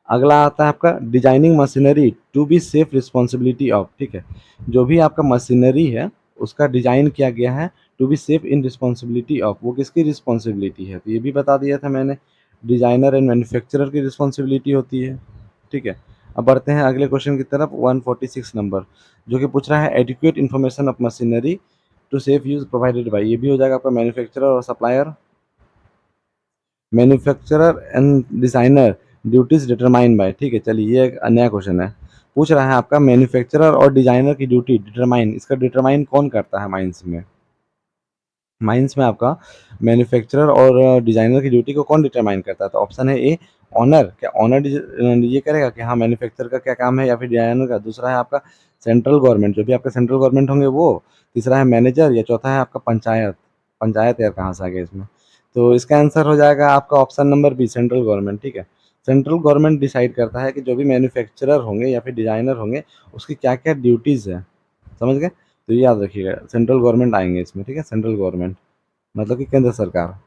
अगला आता है आपका designing machinery to be safe responsibility of. ठीक है, जो भी आपका मशीनरी है उसका डिजाइन किया गया है to be safe in responsibility of, वो किसकी रिस्पॉन्सिबिलिटी है, तो ये भी बता दिया था मैंने, डिजाइनर एंड मैन्युफैक्चरर की रिस्पॉन्सिबिलिटी होती है। ठीक है, अब बढ़ते हैं अगले क्वेश्चन की तरफ, 146 नंबर, जो कि पूछ रहा है adequate information of machinery to safe use provided by, ये भी हो जाएगा आपका मैन्युफैक्चरर और supplier. Manufacturer and designer duties determine by. ठीक है, चलिए ये एक नया क्वेश्चन है, पूछ रहा है आपका मैन्युफैक्चरर और डिज़ाइनर की ड्यूटी डिटरमाइन, इसका डिटरमाइन कौन करता है माइंस में, माइंस में आपका मैन्युफैक्चरर और डिज़ाइनर की ड्यूटी को कौन डिटरमाइन करता है। तो ऑप्शन है ए ऑनर, क्या ऑनर ये करेगा कि हाँ मैन्युफैक्चरर का क्या काम है, या फिर डिज़ाइनर का, दूसरा है आपका सेंट्रल गवर्नमेंट, जो भी आपका सेंट्रल गवर्नमेंट होंगे वो, तीसरा है मैनेजर, या चौथा है आपका पंचायत। पंचायत यार कहाँ से आ गया इसमें, तो इसका आंसर हो जाएगा आपका option number B, central government. ठीक है, सेंट्रल गवर्नमेंट डिसाइड करता है कि जो भी मैन्युफैक्चरर होंगे या फिर डिज़ाइनर होंगे उसकी क्या क्या ड्यूटीज़ है, समझ गए। तो ये याद रखिएगा, सेंट्रल गवर्नमेंट आएंगे इसमें। ठीक है, सेंट्रल गवर्नमेंट मतलब कि केंद्र सरकार।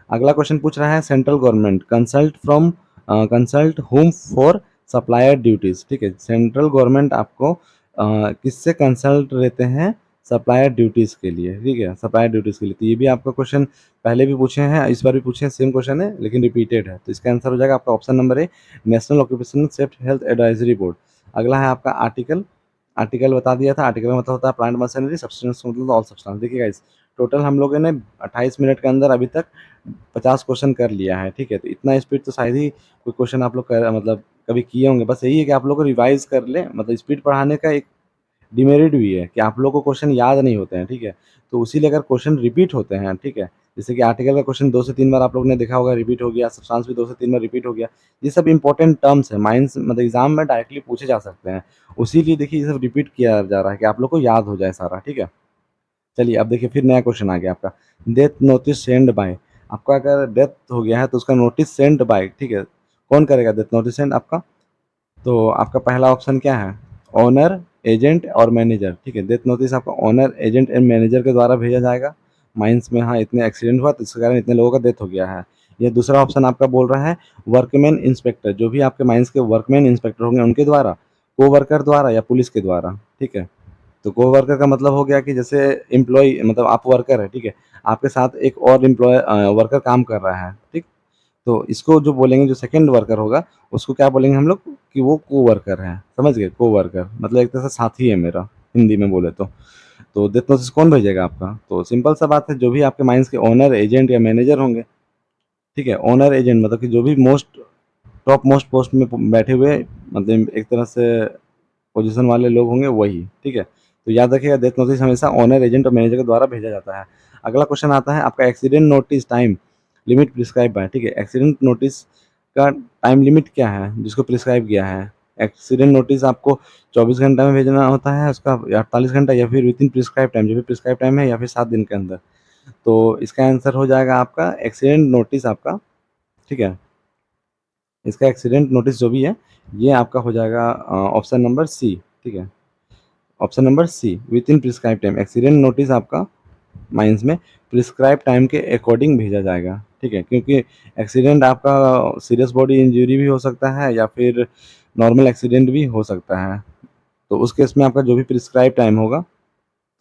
अगला क्वेश्चन पूछ रहा है central government consult home for supplier duties. ठीक है, सेंट्रल गवर्नमेंट आपको किससे कंसल्ट रहते हैं, सप्लायर ड्यूटीज के लिए। ठीक है, सप्लायर ड्यूटीज के लिए, तो ये भी आपका क्वेश्चन पहले भी पूछे हैं, इस बार भी पूछे हैं, सेम क्वेश्चन है लेकिन रिपीटेड है। तो इसका आंसर हो जाएगा आपका ऑप्शन नंबर ए, national occupational safety health advisory board. अगला है आपका आर्टिकल, आर्टिकल बता दिया था, आर्टिकल मतलब होता है प्लांट मशीनरी, सब्सटेंस मतलब ऑल सब्सटेंस। देखिए गाइस टोटल हम लोगों ने 28 मिनट के अंदर अभी तक 50 क्वेश्चन कर लिया है। ठीक है, तो इतना स्पीड तो शायद ही कोई क्वेश्चन आप लोग कर मतलब कभी किए होंगे, बस यही है कि आप लोग को रिवाइज कर लें, मतलब स्पीड बढ़ाने का एक डिमेरिट भी है कि आप लोग को क्वेश्चन याद नहीं होते हैं। ठीक है, तो उसी लिए अगर क्वेश्चन रिपीट होते हैं, ठीक है, जैसे कि आर्टिकल का क्वेश्चन 2 से 3 बार आप लोग ने देखा होगा रिपीट हो गया, सब्सटेंस भी 2 से 3 बार रिपीट हो गया, ये सब इंपॉर्टेंट टर्म्स है, माइंस मतलब एग्जाम में डायरेक्टली पूछे जा सकते हैं, उसी लिए देखिए ये सब रिपीट किया जा रहा है कि आप लोग को याद हो जाए सारा। ठीक है, चलिए अब देखिए फिर नया क्वेश्चन आ गया आपका, डेथ नोटिस सेंड बाय। आपका अगर डेथ हो गया है तो उसका नोटिस सेंड बाय, ठीक है, कौन करेगा डेथ नोटिस सेंड आपका। तो आपका पहला ऑप्शन क्या है, ओनर, एजेंट और मैनेजर। ठीक है, डेथ नोटिस आपका ओनर, एजेंट एंड मैनेजर के द्वारा भेजा जाएगा। माइंस में हाँ इतने एक्सीडेंट हुआ तो इसके कारण इतने लोगों का डेथ हो गया है। ये दूसरा ऑप्शन आपका बोल रहा है वर्कमैन इंस्पेक्टर, जो भी आपके माइंस के वर्कमैन इंस्पेक्टर होंगे उनके द्वारा, को वर्कर द्वारा या पुलिस के द्वारा। ठीक है, तो को वर्कर का मतलब हो गया कि जैसे एम्प्लॉय मतलब आप वर्कर है, ठीक है, आपके साथ एक और एम्प्लॉय वर्कर काम कर रहा है। ठीक, तो इसको जो बोलेंगे, जो सेकंड वर्कर होगा उसको क्या बोलेंगे हम लोग कि वो को वर्कर है, समझ गए, को वर्कर मतलब एक तरह से साथी है मेरा, हिंदी में बोले तो डेथ नोटिस कौन भेजेगा आपका, तो सिंपल सा बात है जो भी आपके माइंस के ओनर, एजेंट या मैनेजर होंगे। ठीक है, ओनर एजेंट मतलब कि जो भी टॉप मोस्ट पोस्ट में बैठे हुए, मतलब एक तरह से पोजीशन वाले लोग होंगे वही। ठीक है, तो याद रखिएगा डेथ नोटिस हमेशा ओनर, एजेंट और मैनेजर के द्वारा भेजा जाता है। अगला क्वेश्चन आता है आपका accident notice time limit prescribe by. ठीक है, एक्सीडेंट नोटिस का टाइम लिमिट क्या है जिसको प्रिस्क्राइब किया है, एक्सीडेंट नोटिस आपको 24 घंटा में भेजना होता है उसका, 48 घंटा, या फिर विद इन प्रिस्क्राइब टाइम, जो भी प्रिस्क्राइब टाइम है, या फिर 7 दिन के अंदर। तो इसका आंसर हो जाएगा आपका एक्सीडेंट नोटिस आपका। ठीक है, इसका एक्सीडेंट नोटिस जो भी है ये आपका हो जाएगा ऑप्शन नंबर सी, ठीक है। Option number C, within prescribe time. Accident notice आपका माइंस में प्रिस्क्राइब टाइम के अकॉर्डिंग भेजा जाएगा, ठीक है, क्योंकि एक्सीडेंट आपका सीरियस बॉडी इंजरी भी हो सकता है या फिर नॉर्मल एक्सीडेंट भी हो सकता है। तो उस केस में आपका जो भी प्रिस्क्राइब टाइम होगा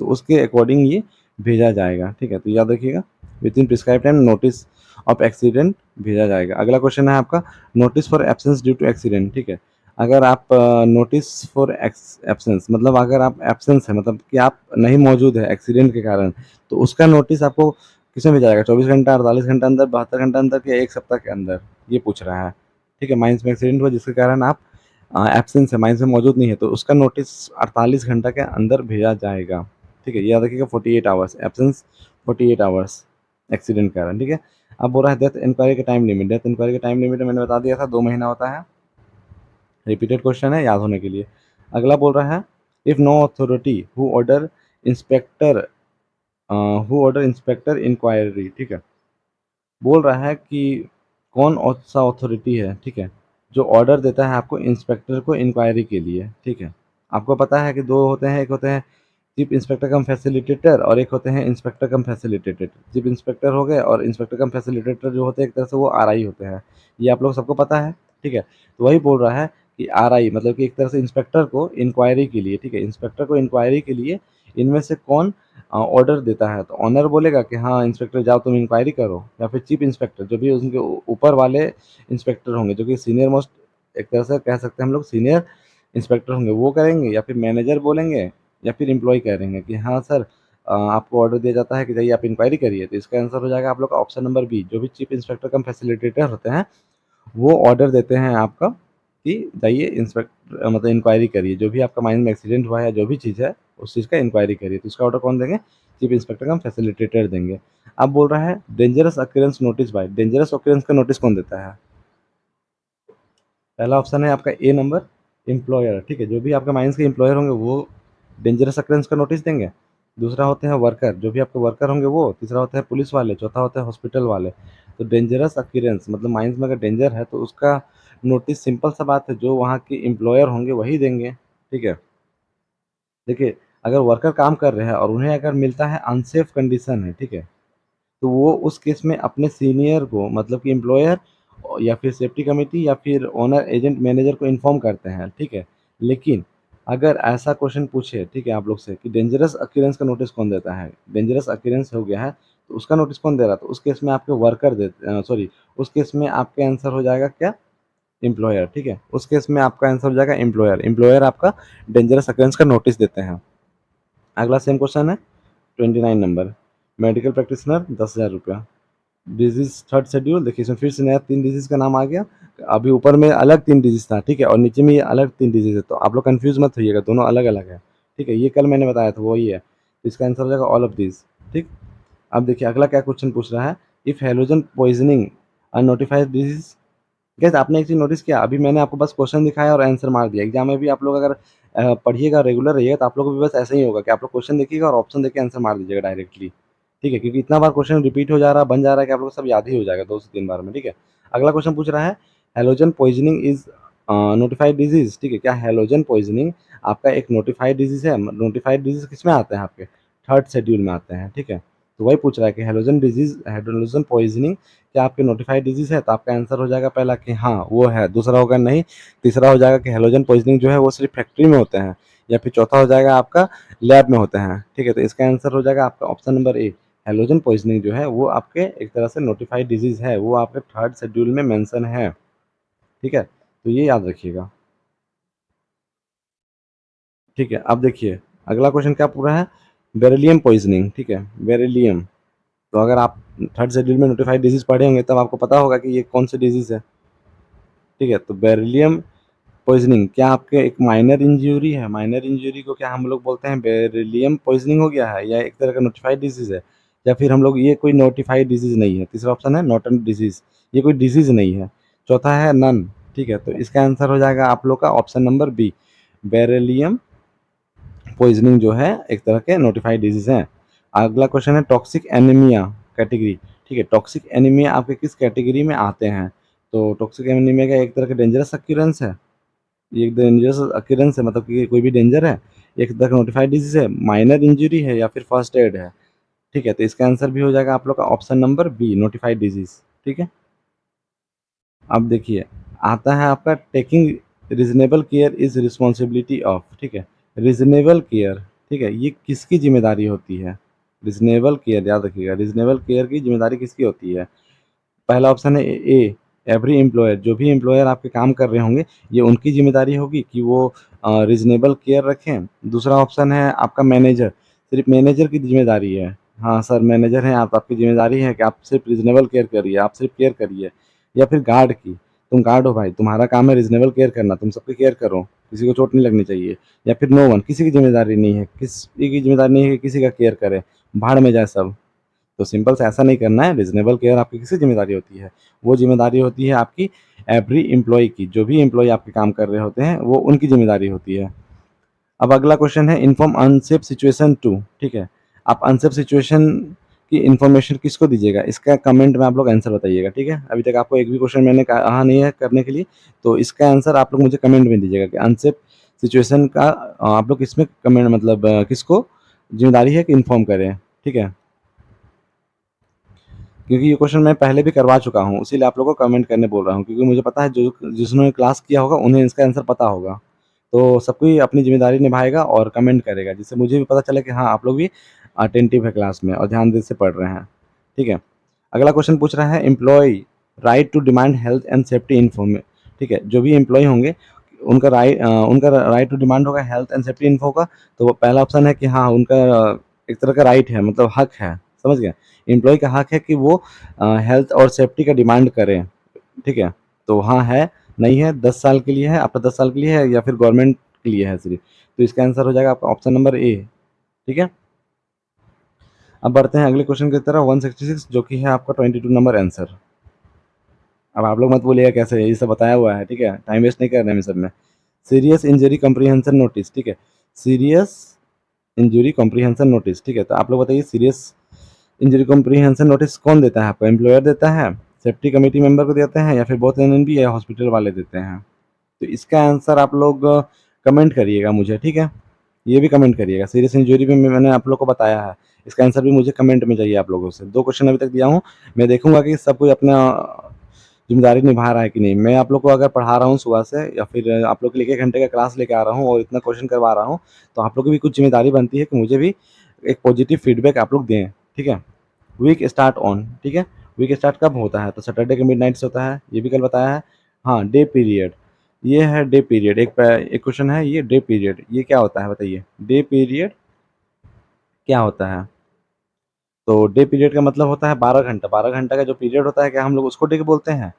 तो उसके अकॉर्डिंग ये भेजा जाएगा, ठीक है। तो याद रखिएगा, within prescribe time notice of accident भेजा जाएगा। अगला क्वेश्चन है आपका notice for absence due to accident, ठीक है। अगर आप नोटिस फॉर एब्सेंस मतलब अगर आप एब्सेंस है मतलब कि आप नहीं मौजूद है एक्सीडेंट के कारण, तो उसका नोटिस आपको किसमें भेजा जाएगा, 24 घंटा, 48 घंटा अंदर, 72 घंटा अंदर या 1 सप्ताह के अंदर, ये पूछ रहा है, ठीक है। माइंस में एक्सीडेंट हुआ जिसके कारण आप एब्सेंस है, माइंस में मौजूद नहीं है, तो उसका नोटिस 48 घंटा के अंदर भेजा जाएगा, ठीक है। याद रखिएगा 48 आवर्स एब्सेंस, 48 आवर्स एक्सीडेंट के कारण, ठीक है। अब बोल रहा है डेथ इंक्वायरी का टाइम लिमिट। डेथ इंक्वायरी का टाइम लिमिट मैंने बता दिया था, 2 महीना होता है। रिपीटेड क्वेश्चन है याद होने के लिए। अगला बोल रहा है if no authority who order inspector inquiry, ठीक है। बोल रहा है कि कौन सा अथॉरिटी है, ठीक है, जो ऑर्डर देता है आपको इंस्पेक्टर को इंक्वायरी के लिए, ठीक है। आपको पता है कि दो होते हैं, एक होते हैं चीफ इंस्पेक्टर कम फैसिलिटेटर और एक होते हैं इंस्पेक्टर कम फैसिलिटेटर। चीफ इंस्पेक्टर हो गए और इंस्पेक्टर कम फैसिलिटेटर जो होते हैं एक तरह से वो आरआई होते हैं, ये आप लोग सबको पता है, ठीक है। तो वही बोल रहा है कि आरआई मतलब कि एक तरह से इंस्पेक्टर को इंक्वायरी के लिए, ठीक है, इंस्पेक्टर को इंक्वायरी के लिए इनमें से कौन ऑर्डर देता है। तो ऑनर बोलेगा कि हाँ इंस्पेक्टर जाओ तुम इंक्वायरी करो, या फिर चीफ इंस्पेक्टर जो भी उनके ऊपर वाले इंस्पेक्टर होंगे जो कि सीनियर मोस्ट, एक तरह से कह सकते हैं हम लोग सीनियर इंस्पेक्टर होंगे, वो करेंगे, या फिर मैनेजर बोलेंगे, या फिर एम्प्लॉय करेंगे कि हाँ सर आपको ऑर्डर दिया जाता है कि जाइए आप इंक्वायरी करिए। तो इसका आंसर हो जाएगा आप लोग का ऑप्शन नंबर बी, जो भी चीफ इंस्पेक्टर कम फैसिलिटेटर होते हैं वो ऑर्डर देते हैं आपका कि जाइए इंस्पेक्टर मतलब इंक्वायरी करिए, जो भी आपका माइंड में एक्सीडेंट हुआ है या जो भी चीज़ है उस चीज़ का इंक्वायरी करिए। तो इसका ऑर्डर कौन देंगे, चीफ इंस्पेक्टर कम फैसिलिटेटर देंगे। अब बोल रहा है dangerous occurrence notice bye, dangerous occurrence का नोटिस कौन देता है। पहला ऑप्शन है आपका ए नंबर, एम्प्लॉयर, ठीक है, जो भी आपका माइंस के एम्प्लॉयर होंगे वो डेंजरस अक्रेंस का नोटिस देंगे। दूसरा होते हैं वर्कर, जो भी आपके वर्कर होंगे वो। तीसरा होता है पुलिस वाले, चौथा होता है हॉस्पिटल वाले। तो डेंजरस अक्यूरेंस मतलब माइंस में अगर डेंजर है तो उसका नोटिस सिंपल सा बात है जो वहाँ के एम्प्लॉयर होंगे वही देंगे, ठीक है। देखिए अगर वर्कर काम कर रहे हैं और उन्हें अगर मिलता है अनसेफ कंडीशन है, ठीक है, तो वो उस केस में अपने सीनियर को मतलब कि एम्प्लॉयर या फिर सेफ्टी कमेटी या फिर ओनर एजेंट मैनेजर को इन्फॉर्म करते हैं, ठीक है। लेकिन अगर ऐसा क्वेश्चन पूछे, ठीक है, आप लोग से कि डेंजरस अक्यूरेंस का नोटिस कौन देता है, डेंजरस अक्यूरेंस हो गया है तो उसका नोटिस कौन दे रहा है, तो उस केस में आपके वर्कर देते, सॉरी, उस केस में आपका आंसर हो जाएगा क्या, एम्प्लॉयर, ठीक है। उस केस में आपका आंसर हो जाएगा एम्प्लॉयर, एम्प्लॉयर आपका डेंजरस अक्यूरेंस का नोटिस देते हैं। अगला सेम क्वेश्चन है 29 नंबर, मेडिकल प्रैक्टिशनर 10,000 रुपया। डिजीज थर्ड शेड्यूल, देखिए इसमें फिर से नया 3 डिजीज का नाम आ गया। अभी ऊपर में अलग 3 डिजीज था, ठीक है, और नीचे में ये अलग 3 डिजीज है, तो आप लोग कंफ्यूज मत होइएगा, दोनों अलग अलग है, ठीक है। ये कल मैंने बताया था वही है, तो इसका आंसर हो जाएगा ऑल ऑफ दिस, ठीक। अब देखिए अगला क्या क्वेश्चन पूछ रहा है, if halogen poisoning a notified disease. Gas आपने एक चीज नोटिस किया, अभी मैंने आपको बस क्वेश्चन दिखाया और आंसर मार दिया। एग्जाम में भी आप लोग अगर पढ़िएगा रेगुलर रहिएगा तो आप लोग को भी बस ऐसे ही होगा कि आप लोग क्वेश्चन देखिएगा और ऑप्शन देके आंसर मार दीजिएगा डायरेक्टली, ठीक है, क्योंकि इतना बार क्वेश्चन रिपीट हो जा रहा है, बन जा रहा है कि आप लोग को सब याद ही हो जाएगा 2 से 3 बार में, ठीक है। अगला क्वेश्चन पूछ रहा है halogen poisoning is notified disease, ठीक है, क्या हेलोजन पॉइजनिंग आपका एक नोटिफाइड डिजीज है। नोटिफाइड डिजीज किस में आते हैं, आपके थर्ड शेड्यूल में आते हैं, ठीक है। तो वही पूछ रहा है कि हेलोजन डिजीज, हेलोजन पॉइजनिंग क्या आपके नोटिफाइड डिजीज है, तो आपका आंसर हो जाएगा पहला कि हाँ वो है, दूसरा होगा नहीं, तीसरा हो जाएगा कि हेलोजन पॉइजनिंग जो है वो सिर्फ फैक्ट्री में होते हैं, या फिर चौथा हो जाएगा आपका लैब में होते हैं, ठीक है। तो इसका आंसर हो जाएगा आपका ऑप्शन नंबर ए, हेलोजन पॉइजनिंग जो है वो आपके एक तरह से नोटिफाइड डिजीज है, वो आपके थर्ड शेड्यूल में मेंशन है, ठीक है। तो ये याद रखिएगा, ठीक है। अब देखिए अगला क्वेश्चन क्या पूरा है, बेरिलियम पॉइजनिंग, ठीक है, बेरिलियम। तो अगर आप थर्ड शेड्यूल में नोटिफाइड डिजीज पढ़े होंगे तब आपको पता होगा कि ये कौन सी डिजीज है, ठीक है। तो बेरिलियम पॉइजनिंग क्या आपके एक माइनर इंजरी है, माइनर इंजरी को क्या हम लोग बोलते हैं बेरिलियम पॉइजनिंग हो गया है, या एक तरह का नोटिफाइड डिजीज है, या फिर हम लोग ये कोई नोटिफाइड डिजीज नहीं है। तीसरा ऑप्शन है नॉटन डिजीज, ये कोई डिजीज नहीं है। चौथा है नन, ठीक है। तो इसका आंसर हो जाएगा आप लोग का option number B, beryllium poisoning जो है एक तरह के नोटिफाइड डिजीज है। अगला क्वेश्चन है टॉक्सिक एनीमिया कैटेगरी, ठीक है, टॉक्सिक एनीमिया आपके किस कैटेगरी में आते हैं। तो टॉक्सिक एनीमिया का एक तरह का डेंजरस अक्यूरेंस है, ये एक डेंजरस अक्यूरेंस है, मतलब कि कोई भी डेंजर है, एक तरह का नोटिफाइड डिजीज है, माइनर इंजरी है या फिर फर्स्ट एड है। ठीक है, तो इसका आंसर भी हो जाएगा आप लोग का option number B, notified disease. ठीक है, अब देखिए आता है आपका taking reasonable care is responsibility of. ठीक है, रीजनेबल केयर, ठीक है, ये किसकी जिम्मेदारी होती है? रीजनेबल केयर याद रखिएगा, रीजनेबल केयर की जिम्मेदारी किसकी होती है? पहला ऑप्शन है ए, एवरी एम्प्लॉयर, जो भी एम्प्लॉयर आपके काम कर रहे होंगे ये उनकी जिम्मेदारी होगी कि वो रीजनेबल केयर रखें। दूसरा ऑप्शन है आपका मैनेजर, सिर्फ मैनेजर की जिम्मेदारी है, हाँ सर मैनेजर हैं आप, आपकी जिम्मेदारी है कि आप सिर्फ रीजनेबल केयर करिए, आप सिर्फ केयर करिए। या फिर गार्ड की, तुम गार्ड हो भाई, तुम्हारा काम है रीजनेबल केयर करना, तुम सबकी केयर करो, किसी को चोट नहीं लगनी चाहिए। या फिर नो वन, किसी की जिम्मेदारी नहीं है, किसी की जिम्मेदारी नहीं है कि किसी का केयर करे, भाड़ में जाए सब। तो सिंपल से ऐसा नहीं करना है, रीजनेबल केयर आपकी किसकी जिम्मेदारी होती है? वो जिम्मेदारी होती है आपकी एवरी एम्प्लॉय की, जो भी एम्प्लॉय आपके काम कर रहे होते हैं वो उनकी जिम्मेदारी होती है। अब अगला क्वेश्चन है इन्फॉर्म अनसेफ सिचुएशन टू। ठीक है, आप अनसेफ सिचुएशन की इन्फॉर्मेशन किसको दीजिएगा, इसका कमेंट में आप लोग आंसर बताइएगा। ठीक है, अभी तक आपको एक भी क्वेश्चन मैंने कहा नहीं है करने के लिए, तो इसका आंसर आप लोग मुझे कमेंट में दीजिएगा कि अनसेफ सिचुएशन का आप लोग किसमें कमेंट मतलब किसको जिम्मेदारी है कि इन्फॉर्म करें। ठीक है, क्योंकि ये क्वेश्चन मैं पहले भी करवा चुका हूँ, इसीलिए आप लोगों को कमेंट करने बोल रहा हूँ, क्योंकि मुझे पता है जो जिन्होंने क्लास किया होगा उन्हें इसका आंसर पता होगा। तो सब कोई अपनी जिम्मेदारी निभाएगा और कमेंट करेगा, जिससे मुझे भी पता चले कि हाँ आप लोग भी अटेंटिव है क्लास में और ध्यान से पढ़ रहे हैं। ठीक है, अगला क्वेश्चन पूछ रहा है employ right to demand health and safety information. ठीक है, जो भी एम्प्लॉय होंगे उनका राइट टू डिमांड होगा हेल्थ एंड सेफ्टी इन्फो का। तो वो पहला ऑप्शन है कि हाँ उनका एक तरह का राइट है, मतलब हक है, समझ गए? एम्प्लॉय का हक है कि वो हेल्थ और सेफ्टी का डिमांड करें। ठीक है, तो हाँ है, नहीं है, 10 साल के लिए है, आपका 10 साल के लिए है या फिर गवर्नमेंट के लिए है सिर्फ। तो इसका आंसर हो जाएगा आपका ऑप्शन नंबर ए। ठीक है, अब बढ़ते हैं अगले क्वेश्चन की तरफ, 166 जो कि है आपका 22 नंबर आंसर। अब आप लोग मत बोलिएगा कैसे, ये सब बताया हुआ है। ठीक है, टाइम वेस्ट नहीं करना है सब में। Serious injury comprehension notice. ठीक है, सीरियस इंजरी कॉम्प्रीहेंशन नोटिस। ठीक है, तो आप लोग बताइए सीरियस इंजरी कॉम्प्रीहेंशन नोटिस कौन देता है आपका? एम्प्लॉयर देता है, सेफ्टी कमेटी मेंबर को देते हैं, या फिर बोथ एनएनबी या हॉस्पिटल वाले देते हैं? तो इसका आंसर आप लोग कमेंट करिएगा मुझे। ठीक है, ये भी कमेंट करिएगा, सीरियस इंजरी भी मैंने आप लोग को बताया है, इसका आंसर भी मुझे कमेंट में चाहिए आप लोगों से। 2 क्वेश्चन अभी तक दिया हूँ, मैं देखूंगा कि सब कोई अपना जिम्मेदारी निभा रहा है कि नहीं। मैं आप लोग को अगर पढ़ा रहा हूँ सुबह से या फिर आप लोग के लिए 1 घंटे का क्लास लेके आ रहा हूँ और इतना क्वेश्चन करवा रहा हूँ, तो आप लोग की भी कुछ जिम्मेदारी बनती है कि मुझे भी एक पॉजिटिव फीडबैक आप लोग दें। ठीक है, वीक स्टार्ट ऑन। ठीक है, वीक स्टार्ट कब होता है? तो सैटरडे के मिडनाइट से होता है, ये भी कल बताया है। हाँ, डे पीरियड, ये है डे पीरियड। एक क्वेश्चन है ये, डे पीरियड ये क्या होता है बताइए? डे पीरियड क्या होता है? तो डे पीरियड का मतलब होता है 12 घंटा। 12 घंटा का जो पीरियड होता है क्या हम लोग उसको डे बोलते हैं?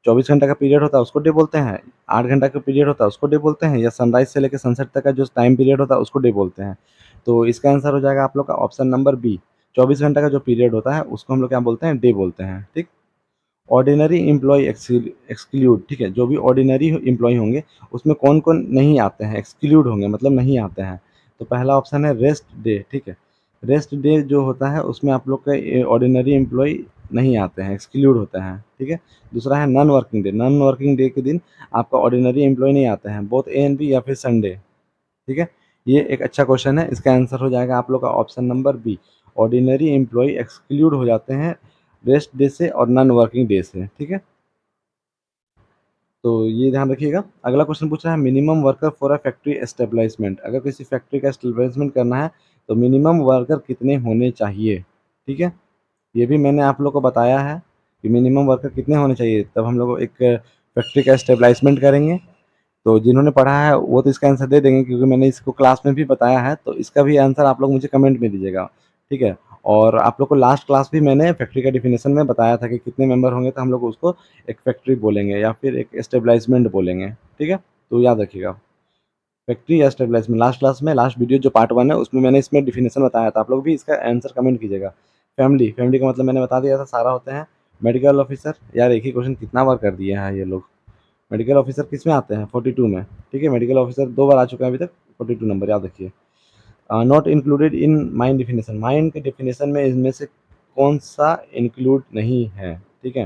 24 घंटा का पीरियड होता है उसको डे बोलते हैं? 8 घंटा का पीरियड होता है उसको डे बोलते हैं? या सनराइज से लेकर सनसेट तक का जो टाइम पीरियड होता है उसको डे बोलते हैं? तो इसका आंसर हो जाएगा आप लोग का ऑप्शन नंबर बी। 24 घंटा का जो पीरियड होता है उसको हम लोग क्या बोलते हैं? डे बोलते हैं। ठीक, ऑर्डिनरी एम्प्लॉय एक्सक्लूड। ठीक है, जो भी ऑर्डिनरी एम्प्लॉय होंगे उसमें कौन कौन नहीं आते हैं, एक्सक्लूड होंगे मतलब नहीं आते हैं। तो पहला ऑप्शन है रेस्ट डे। ठीक है, रेस्ट डे जो होता है उसमें आप लोग का ऑर्डिनरी एम्प्लॉय नहीं आते हैं, एक्सक्लूड होता है। ठीक है, दूसरा है non working day. Non working day के दिन आपका ऑर्डिनरी एम्प्लॉय नहीं आते हैं, बोथ ए एंड बी या फिर संडे। ठीक है, ये एक अच्छा क्वेश्चन है, इसका आंसर हो जाएगा आप लोग का option number B. Ordinary employ exclude हो जाते हैं रेस्ट डे से और नॉन वर्किंग डे से। ठीक है, तो ये ध्यान रखिएगा। अगला क्वेश्चन पूछ रहा है minimum worker for a factory establishment. अगर किसी फैक्ट्री का एस्टेब्लिशमेंट करना है तो मिनिमम वर्कर कितने होने चाहिए? ठीक है, ये भी मैंने आप लोग को बताया है कि मिनिमम वर्कर कितने होने चाहिए, तब हम लोग एक फैक्ट्री का एस्टेब्लिशमेंट करेंगे। तो जिन्होंने पढ़ा है वो तो इसका आंसर दे देंगे, क्योंकि मैंने इसको क्लास में भी बताया है, तो इसका भी आंसर आप लोग मुझे कमेंट में दीजिएगा। ठीक है, और आप लोग को लास्ट क्लास भी मैंने फैक्ट्री का डिफिनेशन में बताया था कि कितने मेंबर होंगे तो हम लोग उसको एक फैक्ट्री बोलेंगे या फिर एक एस्टेब्लिशमेंट बोलेंगे। ठीक है, तो याद रखिएगा, फैक्ट्री या एस्टेब्लिशमेंट। लास्ट क्लास में लास्ट वीडियो जो पार्ट 1 है उसमें मैंने इसमें डिफिनेशन बताया था, आप लोग भी इसका आंसर कमेंट कीजिएगा। फैमिली, फैमिली का मतलब मैंने बता दिया था, सारा होते हैं। मेडिकल ऑफिसर, यार एक ही क्वेश्चन कितना बार कर दिए हैं ये लोग। मेडिकल ऑफिसर किस में आते हैं? 42 में। ठीक है, मेडिकल ऑफिसर 2 बार आ चुका है अभी तक, 42 नंबर याद रखिए। Not included in mind definition, mind के डिफिनेशन में इनमें से कौन सा इंक्लूड नहीं है? ठीक है,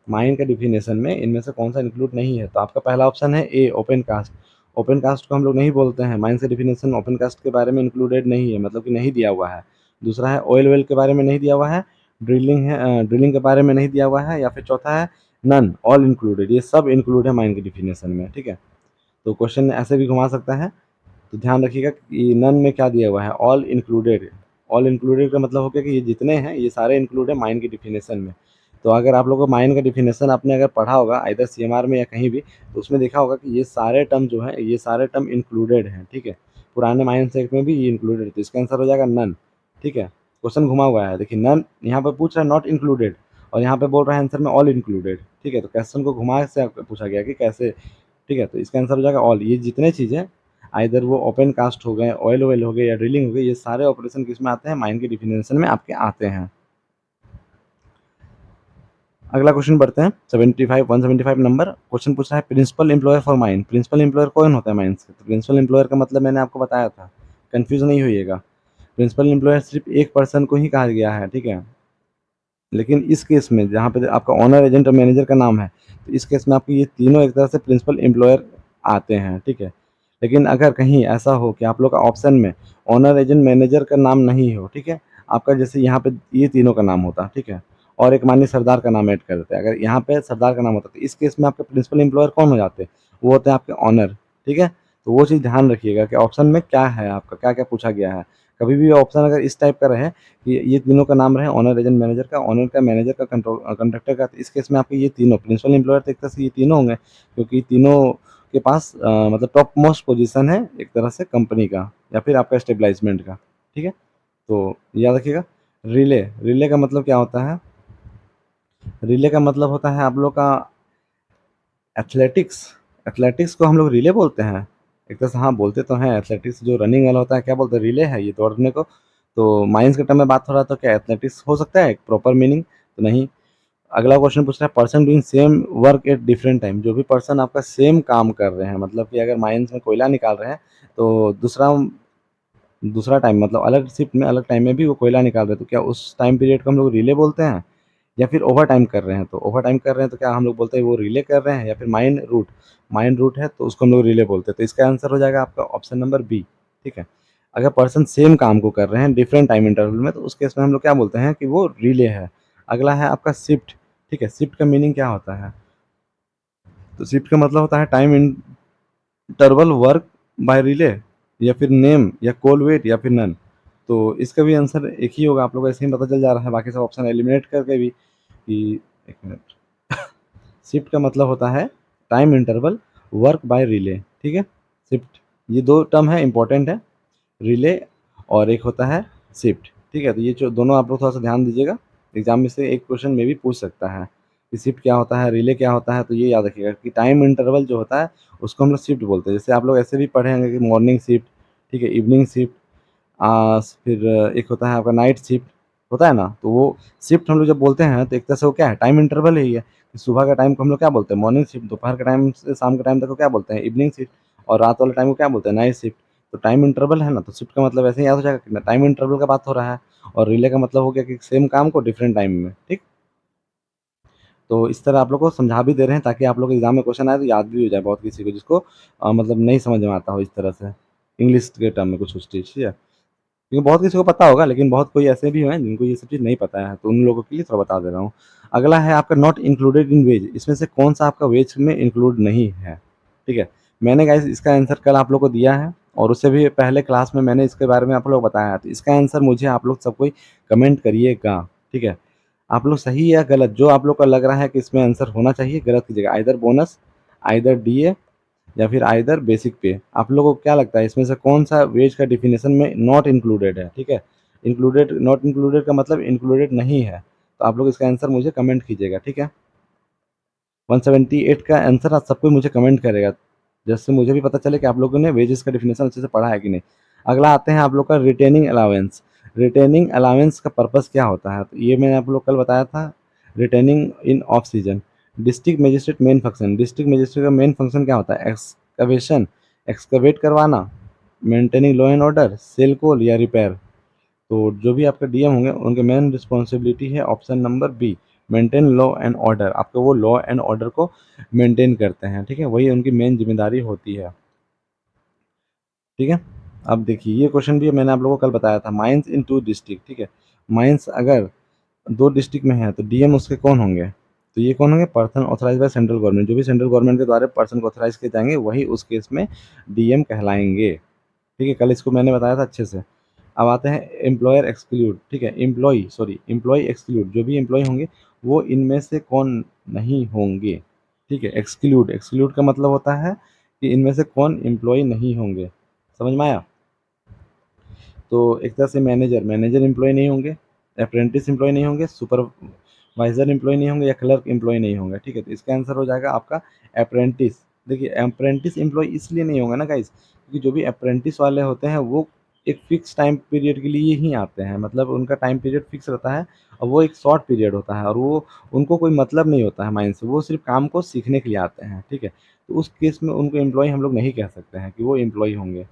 माइन का डिफिनेशन में इनमें से कौन सा इंक्लूड नहीं है? तो आपका पहला ऑप्शन है ए, ओपन कास्ट। ओपन कास्ट को हम लोग नहीं बोलते हैं, माइंस का डिफिनेशन ओपन कास्ट के बारे में इंक्लूडेड नहीं है, मतलब कि नहीं दिया हुआ है। दूसरा है ऑयल वेल के बारे में नहीं दिया हुआ है, ड्रिलिंग के बारे में नहीं दिया हुआ है, या फिर चौथा है नन, ऑल इंक्लूडेड। ये सब इंक्लूड है माइन के डिफिनेशन में, ठीक है। तो क्वेश्चन ऐसे भी घुमा सकता है, तो ध्यान रखिएगा कि नन में क्या दिया हुआ है, ऑल इंक्लूडेड। ऑल इंक्लूडेड का मतलब हो गया कि ये जितने हैं ये सारे इंक्लूड है माइन की डिफिनेशन में। तो अगर आप लोगों को माइन का डिफिनेशन आपने अगर पढ़ा होगा आइदर सीएमआर में या कहीं भी, तो उसमें देखा होगा कि ये सारे टर्म जो है ये सारे टर्म इंक्लूडेड हैं, ठीक है। पुराने माइंस एक्ट में भी ये इंक्लूडेड, तो इसका आंसर हो जाएगा नन, ठीक है। क्वेश्चन घुमा हुआ है, देखिए नन यहाँ पर पूछ रहा है नॉट इंक्लूडेड, और यहाँ पे बोल रहा है आंसर में ऑल इंक्लूडेड, ठीक है। तो क्वेश्चन को घुमा से पूछा गया कि कैसे, ठीक है। तो इसका आंसर हो जाएगा ऑल। ये जितने चीज़ें आइदर वो ओपन कास्ट हो गए, ऑयल वेल हो गए या ड्रिलिंग हो गई, ये सारे ऑपरेशन किस में आते हैं, माइन के डिफिनेशन में आपके आते हैं। अगला क्वेश्चन बढ़ते हैं 75 175 नंबर। क्वेश्चन पूछ रहा है principal employer for mine. Principal employer कौन होता है माइंस के? तो प्रिंसिपल एम्प्लॉयर का मतलब मैंने आपको बताया था, कंफ्यूज नहीं होइएगा। प्रिंसिपल एम्प्लॉयर सिर्फ एक पर्सन को ही कहा गया है, ठीक है। लेकिन इस केस में जहाँ पे आपका ऑनर, एजेंट और मैनेजर का नाम है, तो इस केस में आपके ये तीनों एक तरह से प्रिंसिपल एम्प्लॉयर आते हैं, ठीक है। लेकिन अगर कहीं ऐसा हो कि आप लोग का ऑप्शन में ऑनर, एजेंट, मैनेजर का नाम नहीं हो, ठीक है, आपका जैसे यहाँ पे ये तीनों का नाम होता, ठीक है, और एक माननीय सरदार का नाम ऐड कर देते हैं, अगर यहाँ पे सरदार का नाम होता तो इस केस में आपके प्रिंसिपल एम्प्लॉयर कौन हो जाते? वो होते हैं आपके ऑनर, ठीक है। तो वो चीज़ ध्यान रखिएगा कि ऑप्शन में क्या है, आपका क्या क्या पूछा गया है। कभी भी ऑप्शन अगर इस टाइप का रहे कि ये तीनों का नाम रहे, ऑनर, एजेंट, मैनेजर का, ऑनर का, मैनेजर का, कंट्रैक्टर का, तो इस केस में आपके ये तीनों प्रिंसिपल एम्प्लॉयर तो एक तरह से ये तीनों होंगे, क्योंकि तीनों के पास मतलब टॉप मोस्ट पोजीशन है एक तरह से कंपनी का या फिर आपका स्टेबलाइजमेंट का, ठीक है। तो याद रखिएगा। रिले, रिले का मतलब क्या होता है? रिले का मतलब होता है आप लोग का एथलेटिक्स। एथलेटिक्स को हम लोग रिले बोलते हैं एक तरह से, हाँ बोलते तो हैं। एथलेटिक्स जो रनिंग वाला होता है क्या बोलते हैं, रिले है ये दौड़ने को। तो माइंस के टर्म में बात हो रहा है, तो क्या एथलेटिक्स हो सकता है एक प्रॉपर मीनिंग? तो नहीं। अगला क्वेश्चन पूछ रहा है person doing same work at different time. जो भी पर्सन आपका सेम काम कर रहे हैं, मतलब कि अगर माइंस में कोयला निकाल रहे हैं तो दूसरा दूसरा टाइम मतलब अलग शिफ्ट में अलग टाइम में भी वो कोयला निकाल रहे हैं, तो क्या उस टाइम पीरियड को हम लोग रिले बोलते हैं? या फिर ओवर टाइम कर रहे हैं, तो ओवर टाइम कर रहे हैं तो क्या हम लोग बोलते हैं वो रिले कर रहे हैं? या फिर माइन रूट है तो उसको हम लोग रिले बोलते हैं। तो इसका आंसर हो जाएगा आपका ऑप्शन नंबर बी, ठीक है। अगर पर्सन सेम काम को कर रहे हैं डिफरेंट टाइम इंटरवल में, तो उस केस में हम लोग क्या बोलते हैं कि वो रिले है। अगला है आपका शिफ्ट, ठीक है। शिफ्ट का मीनिंग क्या होता है? तो शिफ्ट का मतलब होता है time interval work by relay, या फिर नेम या कॉल वेट या फिर नन। तो इसका भी आंसर एक ही होगा, आप लोग को ऐसे ही पता चल जा रहा है, बाकी सब ऑप्शन एलिमिनेट करके भी कि एक मिनट। शिफ्ट का मतलब होता है time interval work by relay, ठीक है। शिफ्ट, ये दो टर्म है इंपॉर्टेंट है, रिले और एक होता है शिफ्ट, ठीक है। तो ये जो दोनों आप लोग थोड़ा सा ध्यान दीजिएगा, एग्जाम में से एक क्वेश्चन में भी पूछ सकता है कि शिफ्ट क्या होता है, रिले क्या होता है। तो ये याद रखिएगा कि टाइम इंटरवल जो होता है उसको हम लोग शिफ्ट बोलते हैं। जैसे आप लोग ऐसे भी पढ़े होंगे कि मॉर्निंग शिफ्ट, ठीक है, इवनिंग शिफ्ट, फिर एक होता है आपका नाइट शिफ्ट, होता है ना। तो वो शिफ्ट हम लोग जब बोलते हैं तो एक तरह से वो क्या है, टाइम इंटरवल ही है कि सुबह का टाइम को हम लोग क्या बोलते हैं, मॉर्निंग शिफ्ट। दोपहर के टाइम से शाम के टाइम तक को क्या बोलते हैं, इवनिंग शिफ्ट। और रात वाले टाइम को क्या बोलते हैं, नाइट शिफ्ट। तो टाइम इंटरवल है ना, तो शिफ्ट का मतलब ऐसे ही याद हो जाएगा कि टाइम इंटरवल का बात हो रहा है। और रिले का मतलब हो गया कि सेम काम को डिफरेंट टाइम में, ठीक। तो इस तरह आप लोग को समझा भी दे रहे हैं ताकि आप लोग एग्जाम में क्वेश्चन आए तो याद भी हो जाए बहुत किसी को जिसको मतलब नहीं समझ में आता हो इस तरह से, इंग्लिश के टर्म में कुछ चीज़, ठीक है। क्योंकि बहुत किसी को पता होगा, लेकिन बहुत कोई ऐसे भी हैं जिनको ये सब चीज़ नहीं पता है, तो उन लोगों के लिए थोड़ा बता दे रहा हूँ। अगला है आपका नॉट इंक्लूडेड इन वेज। इसमें से कौन सा आपका वेज में इंक्लूड नहीं है, ठीक है। मैंने गाइस इसका आंसर कल आप लोग को दिया है, और उससे भी पहले क्लास में मैंने इसके बारे में आप लोग को बताया है। तो इसका आंसर मुझे आप लोग सब कोई कमेंट करिएगा, ठीक है। आप लोग सही या गलत जो आप लोग को लग रहा है कि इसमें आंसर होना चाहिए गलत कीजिएगा, आइदर बोनस, आइदर डीए, या फिर आइदर बेसिक पे। आप लोगों को क्या लगता है इसमें से कौन सा वेज का डिफिनेशन में नॉट इंक्लूडेड है, ठीक है। इंक्लूडेड, नॉट इंक्लूडेड का मतलब इंक्लूडेड नहीं है। तो आप लोग इसका आंसर मुझे कमेंट कीजिएगा, ठीक है। 178 का आंसर आज सब कोई मुझे कमेंट करेगा, जिससे मुझे भी पता चले कि आप लोगों ने वेजेस का डिफिनेशन अच्छे से पढ़ा है कि नहीं। अगला आते हैं आप लोग का रिटेनिंग अलाउंस। रिटेनिंग अलाउंस का पर्पस क्या होता है? तो ये मैंने आप लोग कल बताया था, retaining in off season. District magistrate main function, district magistrate का मेन फंक्शन क्या होता है? एक्सकवेशन, एक्सकवेट करवाना, maintaining law and order, sell coal या रिपेयर। तो जो भी आपके डीएम होंगे उनके मेन रिस्पॉन्सिबिलिटी है option number B, maintain law and order, आपके वो लॉ एंड ऑर्डर को मेंटेन करते हैं, ठीक है, वही उनकी मेन जिम्मेदारी होती है, ठीक है। अब देखिए ये क्वेश्चन भी मैंने आप लोगों को कल बताया था, माइंस इन टू डिस्ट्रिक्ट, ठीक है, माइंस अगर दो डिस्ट्रिक्ट में है तो डीएम उसके कौन होंगे, तो ये कौन होंगे, person authorise by central government, जो भी सेंट्रल गवर्नमेंट के द्वारा पर्सन को ऑथराइज किए जाएंगे वही उस केस में डीएम कहलाएंगे, ठीक है, कल इसको मैंने बताया था अच्छे से। अब आते हैं एम्प्लॉयर एक्सक्लूड, ठीक है, एम्प्लॉय एक्सक्लूड, जो भी एम्प्लॉय होंगे वो इनमें से कौन नहीं होंगे, ठीक है, एक्सक्लूड, एक्सक्लूड का मतलब होता है कि इनमें से कौन एम्प्लॉय नहीं होंगे, समझ में आया। तो एक तरह से मैनेजर एम्प्लॉय नहीं होंगे, अप्रेंटिस एम्प्लॉय नहीं होंगे, सुपरवाइजर एम्प्लॉय नहीं होंगे या क्लर्क एम्प्लॉय नहीं होंगे, ठीक है, तो इसका आंसर हो जाएगा आपका अप्रेंटिस। देखिए अप्रेंटिस एम्प्लॉय इसलिए नहीं होंगे ना गाइस, क्योंकि जो भी अप्रेंटिस वाले होते हैं वो एक फिक्स टाइम पीरियड के लिए ही आते हैं, मतलब उनका टाइम पीरियड फिक्स रहता है और वो एक शॉर्ट पीरियड होता है और वो उनको कोई मतलब नहीं होता है माइंड से, वो सिर्फ काम को सीखने के लिए आते हैं, ठीक है, तो उस केस में उनको एम्प्लॉय हम लोग नहीं कह सकते हैं कि वो एम्प्लॉय होंगे।